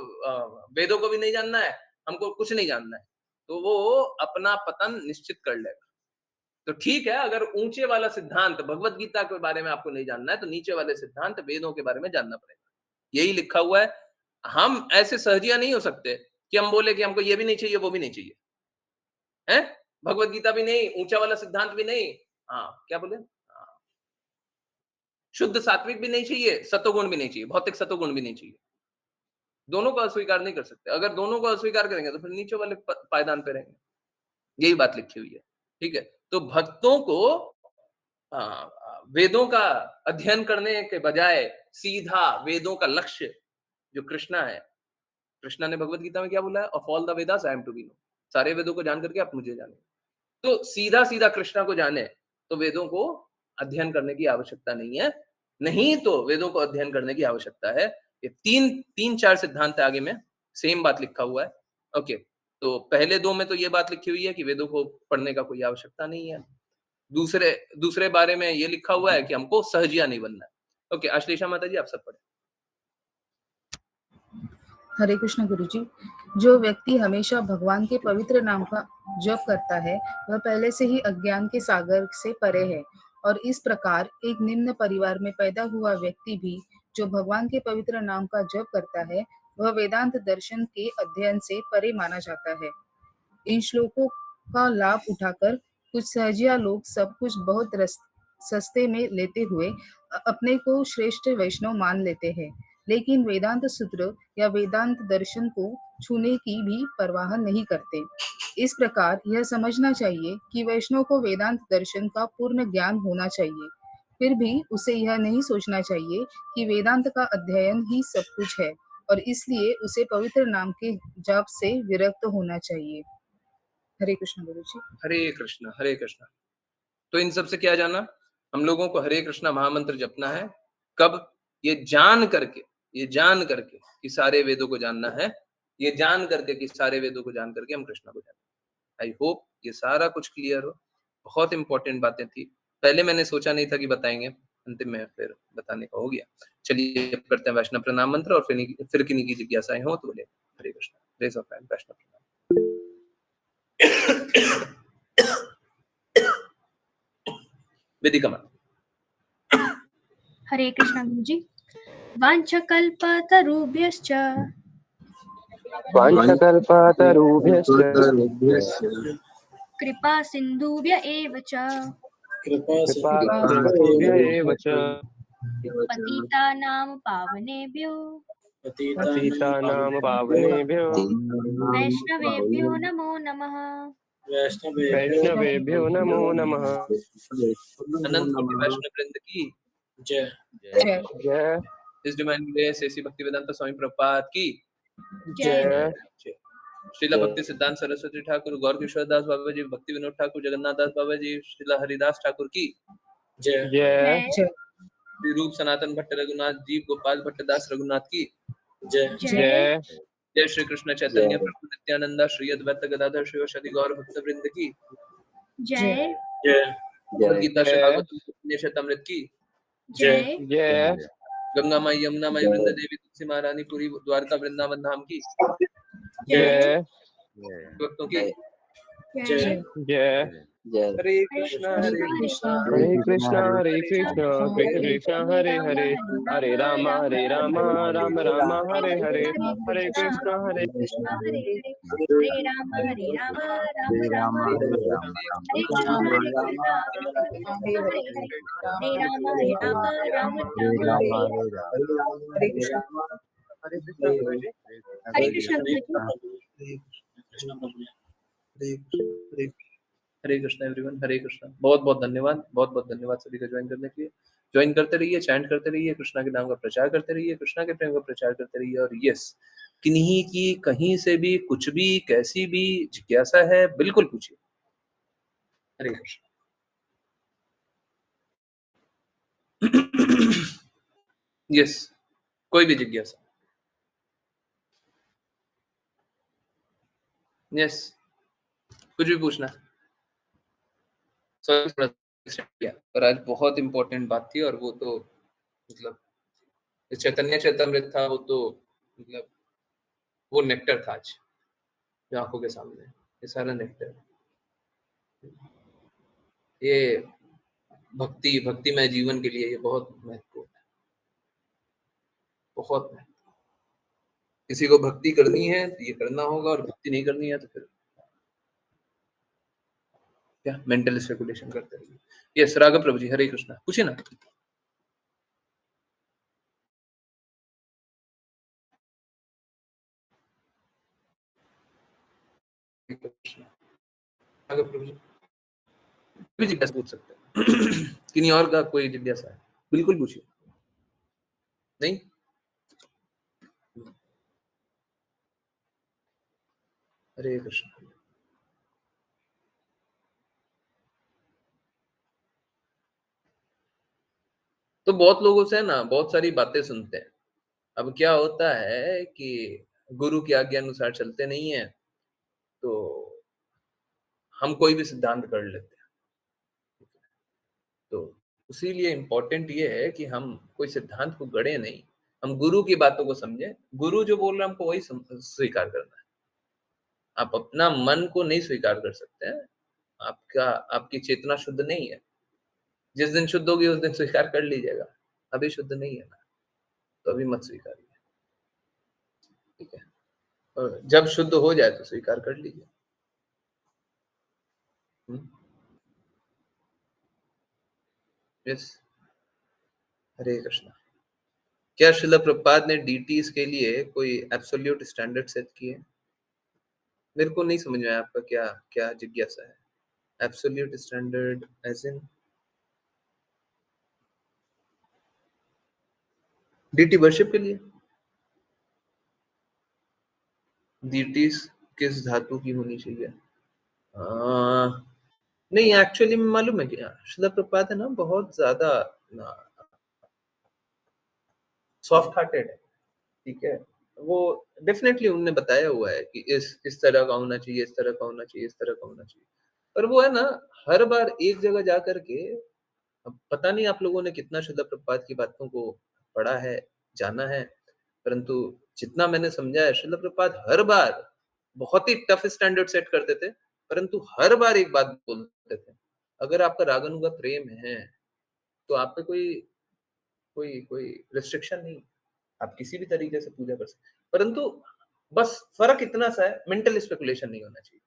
वेदों को भी नहीं जानना है, हमको कुछ नहीं जानना है, तो वो अपना पतन निश्चित कर लेगा। तो ठीक है, अगर ऊंचे वाला सिद्धांत भगवत गीता के बारे में आपको नहीं जानना है, तो नीचे वाले सिद्धांत वेदों के बारे में जानना पड़ेगा। यही लिखा हुआ है। हम ऐसे सहजिया नहीं हो सकते कि हम बोले कि हमको ये भी नहीं चाहिए, वो भी नहीं चाहिए। है, भगवत गीता भी नहीं, ऊंचा वाला सिद्धांत भी नहीं। हाँ, क्या बोले? हाँ, शुद्ध सात्विक भी नहीं चाहिए, सतोगुण भी नहीं चाहिए, भौतिक सतोगुण भी नहीं चाहिए। दोनों को अस्वीकार नहीं कर सकते। अगर दोनों को अस्वीकार करेंगे तो फिर नीचे वाले पायदान पे रहेंगे। यही बात लिखी हुई है। ठीक है, तो भक्तों को वेदों का अध्ययन करने के बजाय सीधा वेदों का लक्ष्य जो कृष्णा है, कृष्णा ने भगवत गीता में क्या बोला है? Of all the Vedas I am to be known. सारे वेदों को जान करके आप मुझे जाने। तो सीधा सीधा कृष्णा को जाने तो वेदों को अध्ययन करने की आवश्यकता नहीं है। नहीं तो वेदों को अध्ययन करने की आवश्यकता है। ये तीन चार सिद्धांत आगे में सेम बात लिखा हुआ है। ओके, तो पहले दो में तो ये बात लिखी हुई है कि वेदों को पढ़ने का कोई आवश्यकता नहीं है। दूसरे बारे में ये लिखा हुआ है कि हमको सहजिया नहीं बनना है। ओके, आश्लेषा माता जी आप सब पढ़े। हरे कृष्ण गुरुजी। जो व्यक्ति हमेशा भगवान के पवित्र नाम का जप करता है वह पहले से ही अज्ञान के सागर से परे है, और इस प्रकार एक निम्न परिवार में पैदा हुआ व्यक्ति भी जो भगवान के पवित्र नाम का जप करता है वह वेदांत दर्शन के अध्ययन से परे माना जाता है। इन श्लोकों का लाभ उठाकर कुछ सहजिया लोग सब कुछ बहुत सस्ते में लेते हुए अपने को श्रेष्ठ वैष्णव मान लेते हैं, लेकिन वेदांत सूत्र या वेदांत दर्शन को छूने की भी परवाह नहीं करते। इस प्रकार यह समझना चाहिए कि वैष्णव को वेदांत दर्शन का पूर्ण ज्ञान होना चाहिए, फिर भी उसे यह नहीं सोचना चाहिए कि वेदांत का अध्ययन ही सब कुछ है और इसलिए उसे पवित्र नाम के जाप से विरक्त होना चाहिए। हरे कृष्ण गुरु जी। हरे कृष्ण, हरे कृष्ण। तो इन सब से क्या जाना? हम लोगों को हरे कृष्णा महामंत्र जपना है। कब? ये जान करके कि सारे वेदों को जानना है। ये जान करके कि सारे वेदों को जान करके हम कृष्ण को जाने। आई होप ये सारा कुछ क्लियर हो। बहुत इंपॉर्टेंट बातें थी। पहले मैंने सोचा नहीं था कि बताएंगे, अंतिम में फिर बताने का हो गया। चलिए अब करते हैं वैष्णव प्रणाम मंत्र और फिर किन्हीं की जिज्ञासाएं हो तो बोले हरे कृष्ण। रेज ऑफ हैंड वैष्णव प्रणाम। वेदिका माता। हरे कृष्ण गुरु जी। वाञ्छकल्पतरुभ्यश्च कृपा सिन्धुभ्य एव च पतितानां पावनेभ्यो वैष्णवेभ्यो नमो नमः। वैष्णवेभ्यो नमो नमः। अनंत कोटि वैष्णव वृंद की जय जय। जय इस डिवाइन ग्रेस ऐसी भक्ति वेदांत स्वामी प्रभुपाद की जय। जय। श्रीला भक्ति सिद्धांत सरस्वती ठाकुर, गौर किशोर दास बाबा जी, भक्ति विनोद ठाकुर, जगन्नाथ दास बाबा जी, श्रीला हरिदास ठाकुर की जय जय। जय। श्री रूप सनातन भट्ट रघुनाथ जी, गोपाल भट्ट दास रघुनाथ की जय जय। जय जय। श्री कृष्ण चैतन्य प्रभु नित्यानंदा श्री अद्वैत गदाधर शिवासादि गौर भक्त वृंद की जय। जय भगवद गीता श्री भागवतम उपनिषद की जय। जय गंगा माई यमुना माई वृंद देवी तुलसी महारानी पुरी द्वारका वृंदावन धाम की जय भक्तों की जय। जय हरे कृष्णा हरे हरे कृष्णा हरे कृष्णा कृष्ण कृष्ण हरे हरे हरे राम राम राम हरे हरे हरे कृष्णा हरे हरे राम राम राम हरे हरे कृष्ण हरे कृष्ण कृष्ण हरे हरे राम राम राम हरे कृष्णा। हरे कृष्ण गुरु जी। हरे कृष्णा एवरीवन। हरे कृष्णा। बहुत बहुत धन्यवाद, बहुत बहुत धन्यवाद सभी का ज्वाइन करने के लिए। ज्वाइन करते रहिए, चैंट करते रहिए, कृष्णा के नाम का प्रचार करते रहिए, कृष्णा के प्रेम का प्रचार करते रहिए। और यस, किन्हीं की कहीं से भी कुछ भी कैसी भी जिज्ञासा है बिल्कुल पूछिए। हरे कृष्ण। यस, कोई भी जिज्ञासा। यस, कुछ भी पूछना। पर आज बहुत इंपॉर्टेंट बात थी और वो तो मतलब चैतन्य चैतन्य था, वो तो मतलब वो नेक्टर था आज जो आंखों के सामने। ये सारा नेक्टर, ये भक्तिमय जीवन के लिए ये बहुत महत्वपूर्ण है, बहुत महत्वपूर्ण। किसी को भक्ति करनी है तो ये करना होगा, और भक्ति नहीं करनी है तो फिर क्या मेंटल स्पेकुलेशन करते रहिए। यस राघव प्रभु जी, हरे कृष्णा, पूछिए ना। राघव प्रभु जी, भी जिज्ञासा पूछ सकते हैं। किन्हीं और का कोई जिज्ञासा है, बिल्कुल पूछिए। नहीं, हरे कृष्ण। तो बहुत लोगों से ना बहुत सारी बातें सुनते हैं। अब क्या होता है कि गुरु की आज्ञा अनुसार चलते नहीं है, तो हम कोई भी सिद्धांत कर लेते हैं। तो इसीलिए इम्पोर्टेंट ये है कि हम कोई सिद्धांत को गढ़े नहीं, हम गुरु की बातों को समझें। गुरु जो बोल रहा है हमको वही स्वीकार करना है। आप अपना मन को नहीं स्वीकार कर सकते हैं, आपकी चेतना शुद्ध नहीं है। जिस दिन शुद्ध होगी उस दिन स्वीकार कर लीजिएगा, अभी शुद्ध नहीं है ना, तो अभी मत स्वीकारिए, ठीक है। और जब शुद्ध हो जाए तो स्वीकार कर लीजिए। यस, हरे कृष्णा। क्या श्रील प्रभुपाद ने डीटीज के लिए कोई एब्सोल्यूट स्टैंडर्ड सेट किए? मेरे को नहीं समझ में आया आपका क्या क्या जिज्ञासा है। Absolute standard as in deity worship के लिए? डीटीज किस धातु की होनी चाहिए? नहीं, एक्चुअली मालूम है क्या, श्रील प्रभुपाद है ना बहुत ज्यादा सॉफ्ट हार्टेड है, ठीक है। वो डेफिनेटली उन्होंने बताया हुआ है कि इस तरह का होना चाहिए, इस तरह का होना चाहिए, इस तरह का होना चाहिए। पर वो है ना हर बार एक जगह जा करके, अब पता नहीं आप लोगों ने कितना श्रील प्रभुपाद की बातों को पढ़ा है, जाना है, परंतु जितना मैंने समझा है श्रील प्रभुपाद हर बार बहुत ही टफ स्टैंडर्ड सेट करते थे, परंतु हर बार एक बात बोलते थे, अगर आपका रागानुगा प्रेम है तो आप पे कोई कोई कोई रिस्ट्रिक्शन नहीं, आप किसी भी तरीके से पूजा कर सकते, परंतु बस फर्क इतना सा है, मेंटल स्पेकुलेशन नहीं होना चाहिए।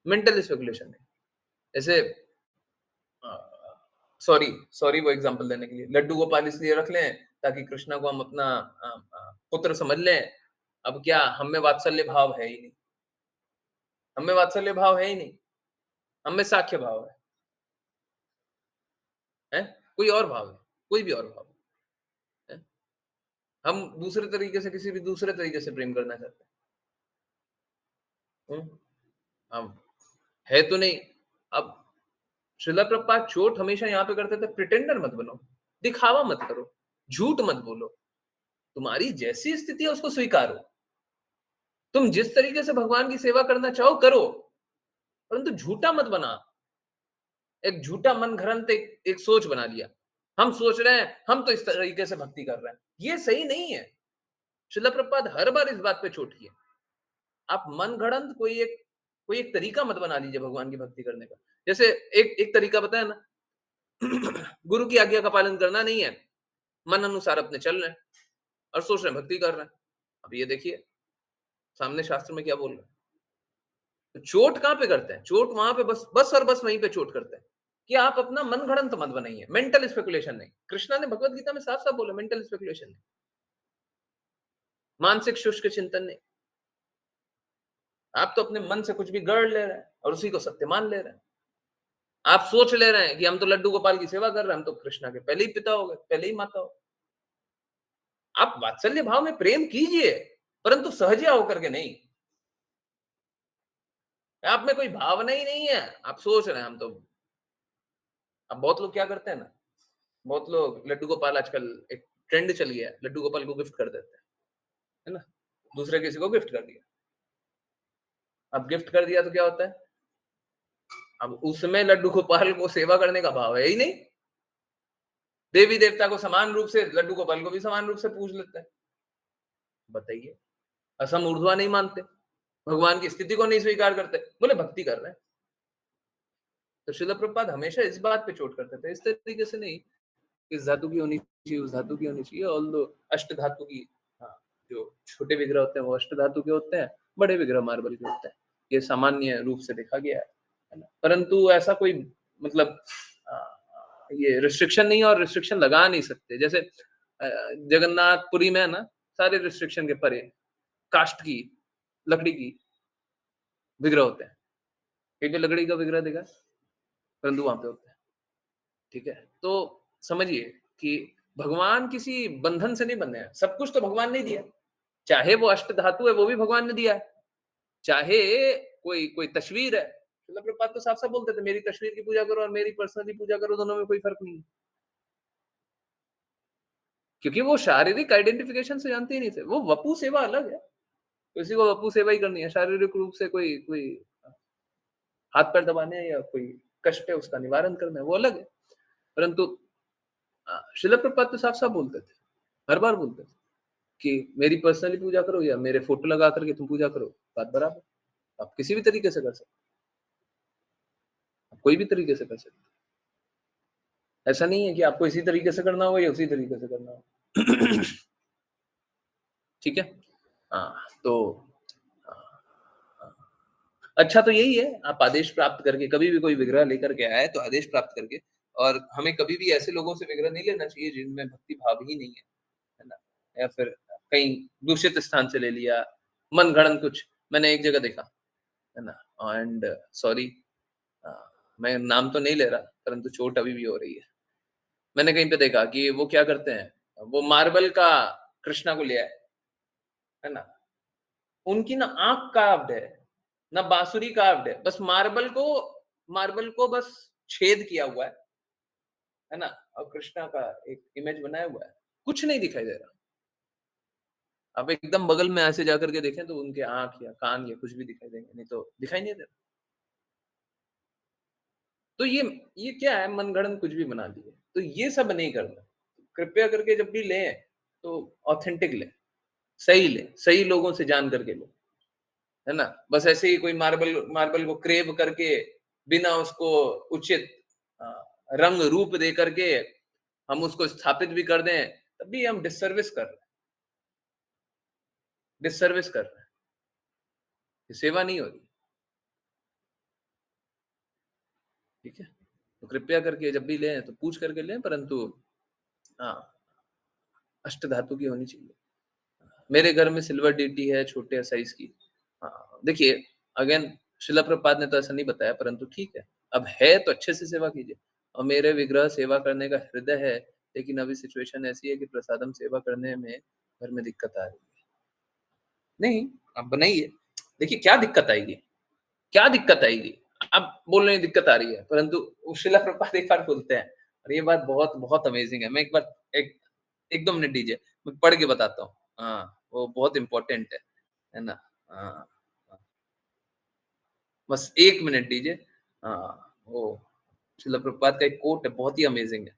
मेंटल स्पेकुलेशन नहीं, जैसे सॉरी सॉरी वो एग्जांपल देने के लिए, लड्डू गोपाल इसलिए रख लें ताकि कृष्णा को हम अपना पुत्र समझ लें। अब क्या हम में वात्सल्य भाव है ही नहीं, हम में वात्सल्य भाव है ही नहीं, हम में साख्य भाव है? कोई और भाव है, कोई भी और भाव है? हम दूसरे तरीके से किसी भी दूसरे तरीके से प्रेम करना चाहते हैं। हम है तो नहीं। अब श्रील प्रभुपाद चोट हमेशा यहाँ पे करते थे, प्रिटेंडर मत बनो, दिखावा मत करो, झूठ मत बोलो, तुम्हारी जैसी स्थिति है उसको स्वीकारो, तुम जिस तरीके से भगवान की सेवा करना चाहो करो, परंतु झूठा मत बना। एक झूठा मन घड़ंत एक सोच बना लिया, हम सोच रहे हैं हम तो इस तरीके से भक्ति कर रहे हैं, ये सही नहीं है। श्रील प्रभुपाद हर बार इस बात पे चोट किए, आप मन घड़ंत कोई एक तरीका मत बना लीजिए भगवान की भक्ति करने का। जैसे एक तरीका बताया ना, गुरु की आज्ञा का पालन करना नहीं है, मन अनुसार अपने चल रहे हैं और सोच रहे हैं भक्ति कर रहे हैं। अब ये देखिए सामने शास्त्र में क्या बोल रहे हैं। तो चोट कहां पे करते हैं? चोट वहां पे बस और बस वहीं पे चोट करते हैं कि आप अपना मन घड़ंत मत बनाइए, मेंटल स्पेकुलेशन नहीं। कृष्णा ने भगवत गीता में साफ साफ बोला, मेंटल स्पेकुलेशन नहीं, मानसिक शुष्क चिंतन नहीं। आप तो अपने मन से कुछ भी गढ़ ले रहे हैं और उसी को सत्य मान ले रहे हैं। आप सोच ले रहे हैं कि हम तो लड्डू गोपाल की सेवा कर रहे हैं, हम तो कृष्णा के पहले ही पिता हो गए, पहले ही माता हो। आप वात्सल्य भाव में प्रेम कीजिए, परंतु सहजिया होकर के नहीं। आप में कोई भावना ही नहीं है, आप सोच रहे हैं हम तो। अब बहुत लोग क्या करते हैं ना, बहुत लोग लड्डू गोपाल, आजकल एक ट्रेंड चल गया है, लड्डू गोपाल को गिफ्ट कर देते हैं, है ना, दूसरे किसी को गिफ्ट कर दिया। अब गिफ्ट कर दिया तो क्या होता है, अब उसमें लड्डू गोपाल को सेवा करने का भाव है ही नहीं। देवी देवता को समान रूप से, लड्डू गोपाल को भी समान रूप से पूज लेते हैं। बताइए, असम ऊर्ध्वा नहीं मानते, भगवान की स्थिति को नहीं स्वीकार करते, बोले भक्ति कर रहे हैं। तो श्रील प्रभुपाद हमेशा इस बात पे चोट करते थे, इस तरीके से नहीं इस धातु की होनी चाहिए, उस धातु की होनी चाहिए। ऑल्दो अष्ट धातु की, हाँ, जो छोटे विग्रह होते हैं वो अष्ट धातु के होते हैं, बड़े विग्रह मार्बल के होते हैं, ये सामान्य रूप से देखा गया है। है ना? परंतु ऐसा कोई मतलब ये रिस्ट्रिक्शन नहीं है और रिस्ट्रिक्शन लगा नहीं सकते। जैसे जगन्नाथपुरी में है ना, सारे रिस्ट्रिक्शन के परे काष्ठ की, लकड़ी की विग्रह होते हैं। कहीं पे लकड़ी का विग्रह देखा है? परंतु वहाँ पे होते हैं, ठीक है? तो समझिए कि भगवान किसी बंधन से नहीं बंधे हैं, सब कुछ तो भगवान ने दिया है। चाहे वो अष्ट धातु है, वो भी भगवान ने दिया है। चाहे कोई कोई तस्वीर है, शिला प्रभुपाद तो साफ-साफ बोलते थे, मेरी तस्वीर की पूजा करो और मेरी पर्सनली पूजा करो, दोनों में कोई फ़र्क नहीं है। क्योंकि वो शारीरिक आइडेंटिफिकेशन से जानते ही नहीं थे। वो वपु सेवा अलग है। किसी को वपु सेवा ही करनी है, शारीरिक रूप से कोई कोई हाथ-पैर दबाने हैं या कोई कष्ट है उसका निवारण करना है, वो अलग है। परंतु शिला प्रभुपाद तो साफ-साफ बोलते थे, हर बार बोलते थे कि मेरी पर्सनली पूजा करो या मेरे फ़ोटो लगा कर के तुम पूजा करो, बात बराबर। आप किसी भी तरीके से कर सकते हो, आप कोई भी तरीके से कर सकते हो। ऐसा नहीं है कि आपको इसी तरीके से करना होगा या उसी तरीके से करना होगा। ठीक है? हाँ, तो अच्छा तो यही है, आप आदेश प्राप्त करके कभी भी कोई विग्रह लेकर के आए तो आदेश प्राप्त करके, और हमें कभी भी ऐसे लोगों से विग्रह नहीं लेना चाहिए जिनमें भक्ति भाव ही नहीं है ना? या फिर कहीं दूषित स्थान से ले लिया, मनगढ़ंत कुछ। मैंने एक जगह देखा, है ना? एंड सॉरी, मैं नाम तो नहीं ले रहा, परंतु चोट अभी भी हो रही है। मैंने कहीं पे देखा कि वो क्या करते हैं, वो मार्बल का कृष्णा को ले आए, है ना? उनकी ना आँख कार्व्ड है, ना बांसुरी कार्व्ड है, बस मार्बल को बस छेद किया हुआ है ना? और कृष्णा का एक इमेज बनाया हुआ है, कुछ नहीं दिखाई दे रहा। आप एकदम बगल में ऐसे जाकर के देखें तो उनके आँख या कान या कुछ भी दिखाई देंगे, नहीं तो दिखाई नहीं दे रहा। तो ये क्या है, मनगढ़ंत कुछ भी बना दिए, तो ये सब नहीं करना। कृपया करके जब भी लें तो ऑथेंटिक लें, सही लें, सही लोगों से जान करके लें, है ना? बस ऐसे ही कोई मार्बल को क्रेव करके बिना उसको उचित अ, रंग रूप दे करके हम उसको स्थापित भी कर दें, तब भी हम डिससर्विस कर रहे हैं, डिससर्विस कर रहे हैं। ये सेवा नहीं हो रही, ठीक है? तो कृपया करके जब भी लें तो पूछ करके लें, परंतु हाँ, अष्ट धातु की होनी चाहिए। मेरे घर में सिल्वर डीटी है छोटे साइज की। हाँ, देखिए अगेन शिला प्रभुपाद ने तो ऐसा नहीं बताया, परंतु ठीक है, अब है तो अच्छे से सेवा कीजिए। और मेरे विग्रह सेवा करने का हृदय है, लेकिन अभी सिचुएशन ऐसी है कि प्रसादम सेवा करने में घर में दिक्कत आ रही है। नहीं, आप बनाइए, देखिए क्या दिक्कत आएगी? क्या दिक्कत आएगी? आप बोल रहे हैं दिक्कत आ रही है, परंतु वो शिला प्रभुपाद एक बार बोलते हैं और ये बात बहुत बहुत अमेजिंग है। मैं एक बार एक 1-2 मिनट दीजिए, मैं पढ़ के बताता हूँ। हाँ, वो बहुत इम्पोर्टेंट है ना? हाँ, हाँ, बस 1 मिनट दीजिए। हाँ, वो शिला प्रभुपाद का एक कोट है, बहुत ही अमेजिंग है।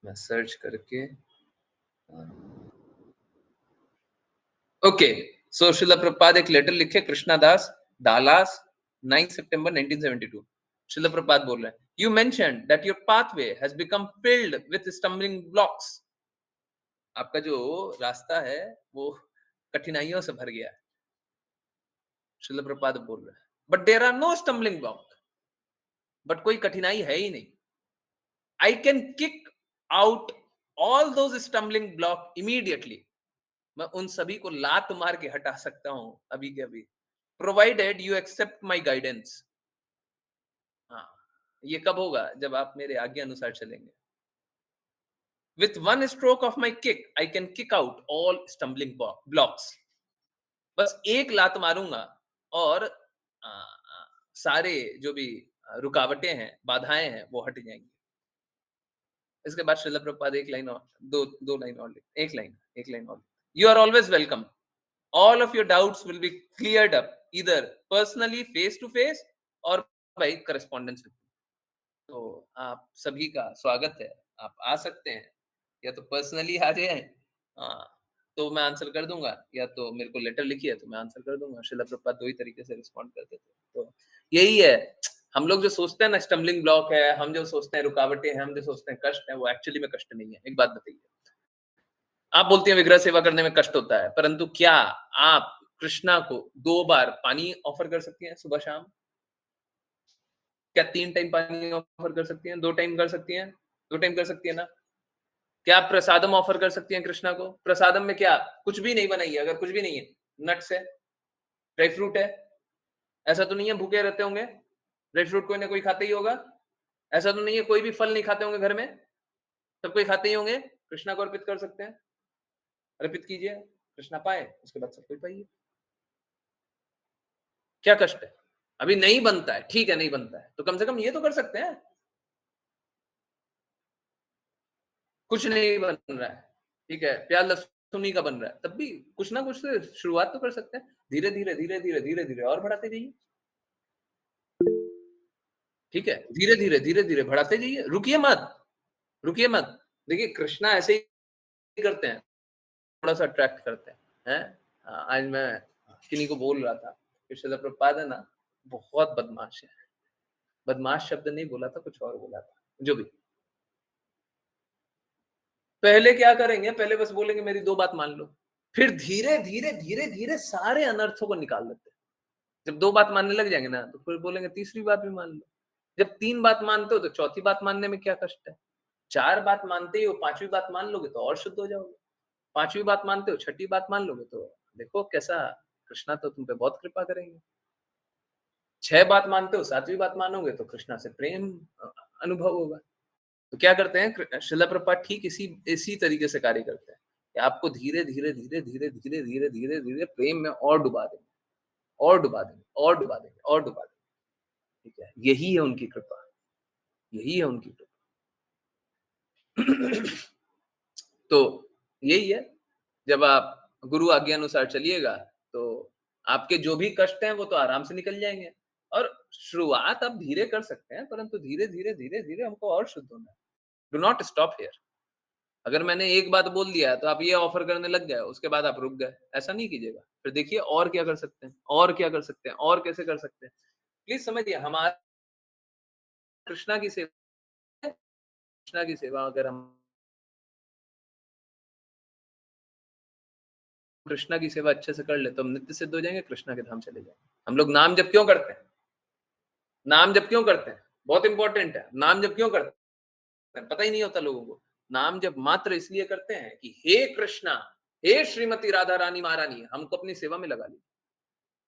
मैं सर्च करके ओके, सो शिला प्रभुपाद एक लेटर लिखे कृष्णादास डालास 9 सितंबर 1972। शिला प्रभुपाद बोल रहे हैं, you mentioned that your pathway has become filled with stumbling blocks. आपका जो रास्ता है वो कठिनाइयों से भर गया है। शिला प्रभुपाद बोल रहे हैं, but there are no stumbling block, but कोई कठिनाई है ही नहीं। I can kick out all those stumbling block immediately. मैं उन सभी को लात मार के हटा सकता हूं अभी के अभी, provided you accept my guidance. हाँ, ये कब होगा? जब आप मेरे आज्ञा अनुसार चलेंगे। With one stroke of my kick I can kick out all stumbling blocks. बस एक लात मारूंगा और सारे जो भी रुकावटें हैं, बाधाएं हैं, वो हट जाएंगी। इसके बाद श्रील प्रभुपाद एक लाइन और दो लाइन और एक लाइन और, you are always welcome, all of your doubts will be cleared up either personally face to face or by correspondence with me। तो आप सभी का स्वागत है, आप आ सकते हैं, या तो पर्सनली आ जाए, तो मैं आंसर कर दूंगा, या तो मेरे को लेटर लिखिए तो मैं आंसर कर दूंगा। शिला प्रभुपाद 2 ही तरीके से रिस्पॉन्ड करते थे। तो यही है, हम लोग जो सोचते हैं ना स्टम्बलिंग ब्लॉक है, हम जो सोचते हैं रुकावटें हैं, हम जो सोचते हैं कष्ट है, वो एक्चुअली में कष्ट नहीं है। एक बात बताइए, आप बोलते हैं विग्रह सेवा करने में कष्ट होता है, परंतु क्या आप कृष्णा को 2 बार पानी ऑफर कर सकती हैं सुबह शाम? क्या 3 टाइम पानी ऑफर कर सकती हैं? 2 टाइम कर सकती हैं? 2 टाइम कर सकती है ना? क्या प्रसादम ऑफर कर सकती हैं कृष्णा को? प्रसादम में क्या कुछ भी नहीं बनाई है, अगर कुछ भी नहीं है, नट्स है, ड्राई फ्रूट है, ऐसा तो नहीं है भूखे रहते होंगे, ड्राई फ्रूट कोई ना कोई खाते ही होगा, ऐसा तो नहीं है कोई भी फल नहीं खाते होंगे घर में, सब कोई खाते ही होंगे, कृष्णा को अर्पित कर सकते हैं, अर्पित कीजिए, कृष्णा पाए, उसके बाद सब कोई पाइए। क्या कष्ट है? अभी नहीं बनता है, ठीक है नहीं बनता है, तो कम से कम ये तो कर सकते हैं। कुछ नहीं बन रहा है, ठीक है, प्याज लहसुन ही का बन रहा है, तब भी कुछ ना कुछ से शुरुआत तो कर सकते हैं, धीरे धीरे धीरे धीरे धीरे धीरे और बढ़ाते जाइए, ठीक है, धीरे धीरे धीरे धीरे बढ़ाते जाइए, रुकिए मत, रुकिए मत। देखिए कृष्णा ऐसे ही करते हैं, थोड़ा सा अट्रैक्ट करते हैं, आज मैं किन्हीं को बोल रहा था कि श्रील प्रभुपाद है ना बहुत बदमाश है, बदमाश शब्द नहीं बोला था, कुछ और बोला था, जो भी। पहले क्या करेंगे, पहले बस बोलेंगे मेरी 2 बात मान लो, फिर धीरे धीरे धीरे धीरे सारे अनर्थों को निकाल देते हैं। जब 2 बात मानने लग जाएंगे ना तो फिर बोलेंगे तीसरी बात भी मान लो। जब 3 बात मानते हो तो चौथी बात मानने में क्या कष्ट है? 4 बात मानते ही हो, 5वीं बात मान लोगे तो और शुद्ध हो जाओगे। 5वीं बात मानते हो, 6ठी बात मान लोगे तो देखो कैसा कृष्णा तो तुम पे बहुत कृपा करेंगे। 6 बात मानते हो, 7वीं बात मानोगे तो कृष्णा से प्रेम अनुभव होगा। तो क्या करते हैं श्रील प्रभुपाद, ठीक इसी तरीके से कार्य करते हैं कि आपको धीरे धीरे धीरे धीरे धीरे धीरे धीरे धीरे प्रेम में और डुबा देंगे, और डुबा देंगे, और डुबा देंगे, और डुबा देंगे, ठीक है, यही है उनकी कृपा, यही है उनकी कृपा। तो यही है, जब आप गुरु आज्ञा अनुसार चलिएगा तो आपके जो भी कष्ट हैं वो तो आराम से निकल जाएंगे, और शुरुआत आप धीरे कर सकते हैं, परंतु धीरे धीरे धीरे धीरे हमको और शुद्ध होना है। Do not stop here. अगर मैंने एक बात बोल दिया तो आप ये ऑफर करने लग गए, उसके बाद आप रुक गए, ऐसा नहीं कीजिएगा। फिर देखिए और क्या कर सकते हैं, और क्या कर सकते हैं, और कैसे कर सकते हैं। प्लीज समझिए, हमारा कृष्णा की सेवा, कृष्णा की सेवा अगर हम कृष्णा की सेवा अच्छे से कर ले तो हम नित्य सिद्ध हो जाएंगे, कृष्णा के धाम चले जाएंगे। हम लोग नाम जप क्यों करते हैं? नाम जप क्यों करते हैं? बहुत इंपॉर्टेंट है। नाम जप क्यों करते हैं? पता ही नहीं होता लोगों को। नाम जप मात्र इसलिए करते हैं कि हे कृष्णा, हे श्रीमती राधा रानी महारानी, हमको अपनी सेवा में लगा लीजिए।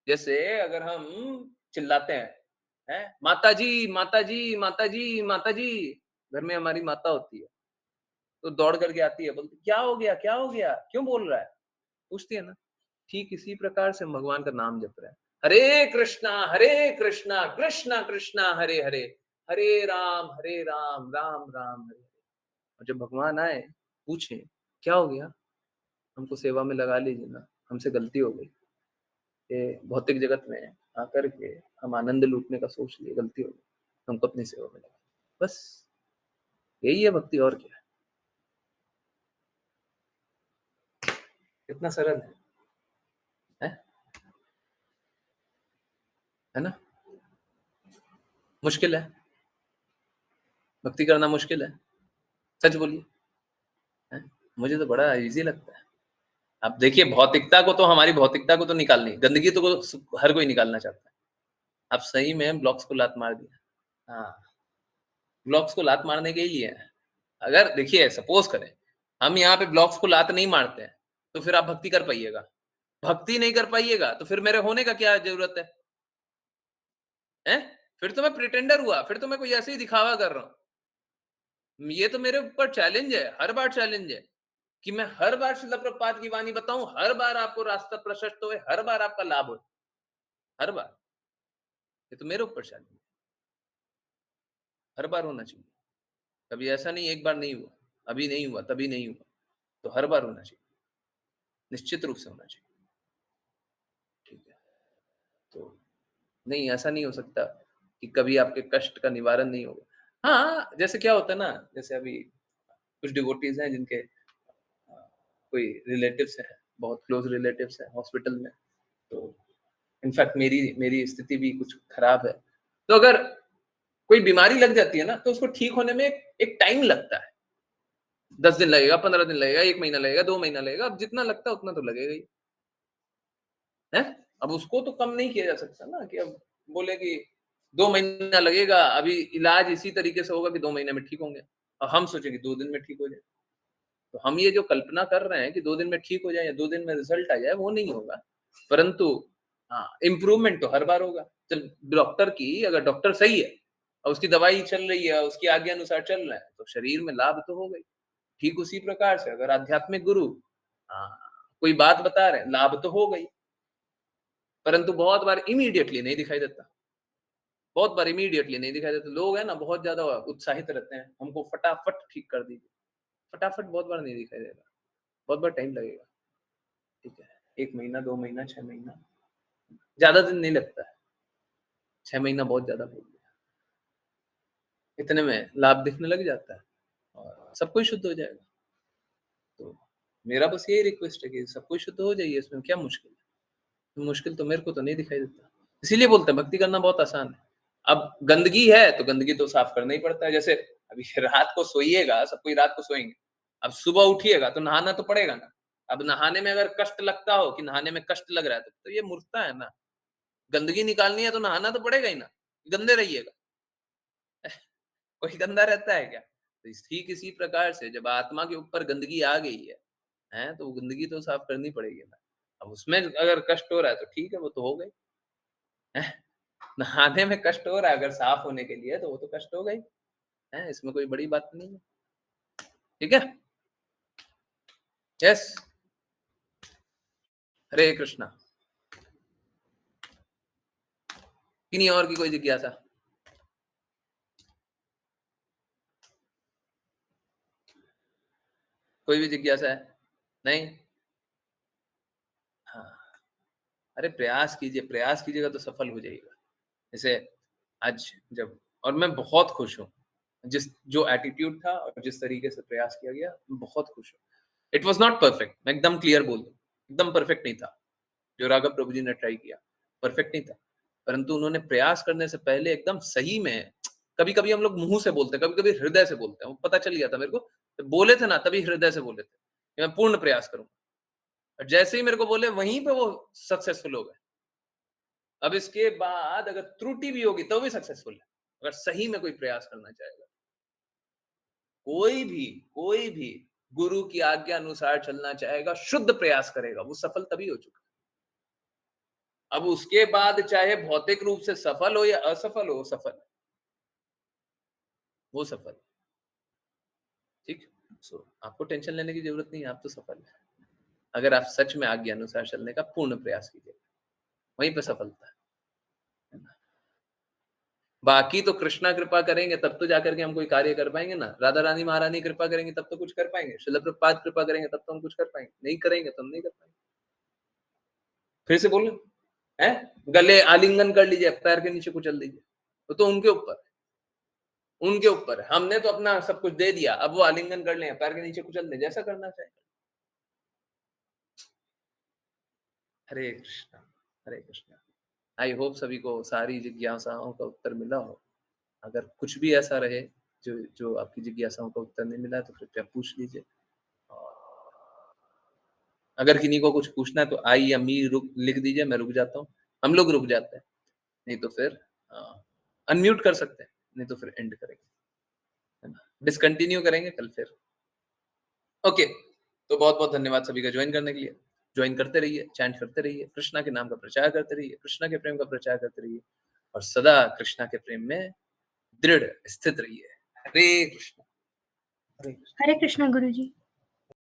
जैसे अगर हम चिल्लाते हैं, माता जी माता जी माता जी माता जी, घर में हमारी माता होती है तो दौड़ करके आती है, बोलती क्या हो गया, क्या हो गया, क्यों बोल रहा है, पूछती है ना। ठीक इसी प्रकार से हम भगवान का नाम जप रहे हैं, हरे कृष्णा कृष्णा कृष्णा हरे हरे, हरे राम राम राम हरे हरे। और जब भगवान आए पूछे क्या हो गया, हमको सेवा में लगा लीजिए ना, हमसे गलती हो गई, ये भौतिक जगत में आकर के हम आनंद लूटने का सोच लिए, गलती हो गई, हमको अपनी सेवा में लगा, बस यही है भक्ति, और क्या है। कितना सरल है ना? मुश्किल है भक्ति करना, मुश्किल है, सच बोलिए। मुझे तो बड़ा इजी लगता है। आप देखिए भौतिकता को तो, हमारी भौतिकता को तो निकालनी, गंदगी तो हर कोई निकालना चाहता है। आप सही में ब्लॉक्स को लात मार दिया, हाँ, ब्लॉक्स को लात मारने के लिए है। अगर देखिए सपोज करें हम यहाँ पे ब्लॉक्स को लात नहीं मारते हैं तो फिर आप भक्ति कर पाइएगा? भक्ति नहीं कर पाइएगा तो फिर मेरे होने का क्या जरूरत है? फिर तो मैं प्रिटेंडर हुआ, फिर तो मैं कोई ऐसे ही दिखावा कर रहा हूँ। ये तो मेरे ऊपर चैलेंज है, हर बार चैलेंज है कि मैं हर बार श्रील प्रभुपाद की वाणी बताऊं, हर बार आपको रास्ता प्रशस्त हो, हर बार आपका लाभ हो, हर बार। ये तो मेरे ऊपर चैलेंज है, हर बार होना चाहिए। कभी ऐसा नहीं एक बार नहीं हुआ, अभी नहीं हुआ, तभी नहीं हुआ, तो हर बार होना चाहिए, निश्चित रूप से होना चाहिए, ठीक है। तो नहीं, ऐसा नहीं हो सकता कि कभी आपके कष्ट का निवारण नहीं होगा। हाँ, जैसे क्या होता है ना, जैसे अभी कुछ डिवोटीज हैं जिनके कोई रिलेटिव्स हैं, बहुत क्लोज रिलेटिव्स हैं हॉस्पिटल में, तो इनफैक्ट मेरी स्थिति भी कुछ खराब है, तो अगर कोई बीमारी लग जाती है ना तो उसको ठीक होने में एक टाइम लगता है। 10 दिन लगेगा, 15 दिन लगेगा, 1 महीना लगेगा, 2 महीना लगेगा, अब जितना लगता है उतना तो लगेगा ही। है। अब उसको तो कम नहीं किया जा सकता ना कि अब बोले कि 2 महीना लगेगा, अभी इलाज इसी तरीके से होगा कि 2 महीने में ठीक होंगे, और हम सोचे कि 2 दिन में ठीक हो जाए। तो हम ये जो कल्पना कर रहे हैं कि 2 दिन में ठीक हो जाए या 2 दिन में रिजल्ट आ जाए, वो नहीं होगा। परंतु हाँ, इम्प्रूवमेंट तो हर बार होगा। चल, डॉक्टर की अगर डॉक्टर सही है और उसकी दवाई चल रही है, उसकी आज्ञा अनुसार चल रहा है, तो शरीर में लाभ तो हो गई। ठीक उसी प्रकार से अगर आध्यात्मिक गुरु कोई बात बता रहे हैं, लाभ तो हो गई। परंतु बहुत बार इमीडिएटली नहीं दिखाई देता। बहुत बार इमीडिएटली नहीं दिखाई देता। लोग हैं ना बहुत ज़्यादा उत्साहित रहते हैं, हमको फटाफट ठीक कर दीजिए। फटाफट बहुत बार नहीं दिखाई देगा, बहुत बार टाइम लगेगा। ठीक है, 1 महीना, 2 महीना, 6 महीना, ज़्यादा दिन नहीं लगता है। 6 महीना बहुत ज़्यादा बोल दिया। इतने में लाभ दिखने लग जाता है और सब कुछ शुद्ध हो जाएगा। तो मेरा बस यही रिक्वेस्ट है कि सब कुछ शुद्ध हो जाइए, इसमें क्या मुश्किल है? मुश्किल तो मेरे को तो नहीं दिखाई देता। इसीलिए बोलते हैं भक्ति करना बहुत आसान है। अब गंदगी है तो गंदगी तो साफ करना ही पड़ता है। जैसे अभी रात को सोइएगा, सब कोई रात को सोएंगे, अब सुबह उठिएगा तो नहाना तो पड़ेगा ना। अब नहाने में अगर कष्ट लगता हो कि नहाने में कष्ट लग रहा है, तो ये मूर्खता है ना। गंदगी निकालनी है तो नहाना तो पड़ेगा ही ना, गंदे रहिएगा। कोई गंदा रहता है क्या? तो ठीक इसी प्रकार से जब आत्मा के ऊपर गंदगी आ गई है, तो वो गंदगी तो साफ करनी पड़ेगी ना। अब उसमें अगर कष्ट हो रहा है तो ठीक है, वो तो हो गई। नहाने में कष्ट हो रहा है अगर साफ होने के लिए, तो वो तो कष्ट हो गई है, इसमें कोई बड़ी बात नहीं है। ठीक है, यस, हरे कृष्णा। किन्हीं और की कोई जिज्ञासा? कोई भी जिज्ञासा है? नहीं? हाँ, अरे प्रयास कीजिएगा तो सफल हो जाइएगा। जैसे आज जब, और मैं बहुत खुश हूँ जिस जो एटीट्यूड था और जिस तरीके से प्रयास किया गया, मैं बहुत खुश हूँ। इट वाज नॉट परफेक्ट, मैं एकदम क्लियर बोल दूं, एकदम परफेक्ट नहीं था। जो राघव प्रभु जी ने ट्राई किया, परफेक्ट नहीं था, परंतु उन्होंने प्रयास करने से पहले एकदम सही में, कभी-कभी हम लोग मुंह से बोलते हैं, कभी-कभी हृदय से बोलते हैं। वो पता चल गया था मेरे को, जब बोले थे ना तभी हृदय से बोले थे कि मैं पूर्ण प्रयास करूंगा, और जैसे ही मेरे को बोले वहीं पे वो सक्सेसफुल हो गए। अब इसके बाद अगर त्रुटि भी होगी तो भी सक्सेसफुल है, अगर सही में कोई प्रयास करना चाहेगा। कोई भी गुरु की आज्ञा अनुसार चलना चाहेगा, शुद्ध प्रयास करेगा, वो सफल तभी हो चुका। अब उसके बाद चाहे भौतिक रूप से सफल हो या असफल हो, सफल है, वो सफल है। ठीक, सो आपको टेंशन लेने की जरूरत नहीं है, आप तो सफल है। अगर आप सच में आज्ञा अनुसार चलने का पूर्ण प्रयास कीजिए, वहीं पे सफलता है ना। बाकी तो कृष्णा कृपा करेंगे तब तो जाकर के हम कोई कार्य कर पाएंगे ना। राधा रानी महारानी कृपा करेंगे तब तो कुछ कर पाएंगे। श्रील प्रभुपाद कृपा करेंगे तब तो हम कुछ कर पाएंगे, नहीं करेंगे तो हम नहीं कर पाएंगे। फिर से बोलो, है गले आलिंगन कर लीजिए, पैर के नीचे कुचल दीजिए, तो उनके ऊपर, उनके ऊपर है। हमने तो अपना सब कुछ दे दिया, अब वो आलिंगन कर ले, पैर के नीचे कुचल दे, जैसा करना चाहिए। हरे कृष्णा, हरे कृष्णा। आई होप सभी को सारी जिज्ञासाओं का उत्तर मिला हो। अगर कुछ भी ऐसा रहे जो जो आपकी जिज्ञासाओं का उत्तर नहीं मिला है, तो कृपया पूछ लीजिए। अगर किन्हीं को कुछ पूछना है तो आई या मी लिख दीजिए, मैं रुक जाता हूँ, हम लोग रुक जाते हैं। नहीं तो फिर अनम्यूट कर सकते हैं, नहीं तो फिर एंड करेंगे, है ना, डिसकंटिन्यू करेंगे कल फिर। ओके, तो बहुत बहुत धन्यवाद सभी का ज्वाइन करने के लिए। ज्वाइन करते रहिए, चैंट करते रहिए, कृष्णा के नाम का प्रचार करते रहिए, कृष्णा के प्रेम का प्रचार करते रहिए, और सदा कृष्णा के प्रेम में दृढ़ स्थित रहिए। हरे कृष्णा, हरे कृष्णा। हरे कृष्णा गुरुजी।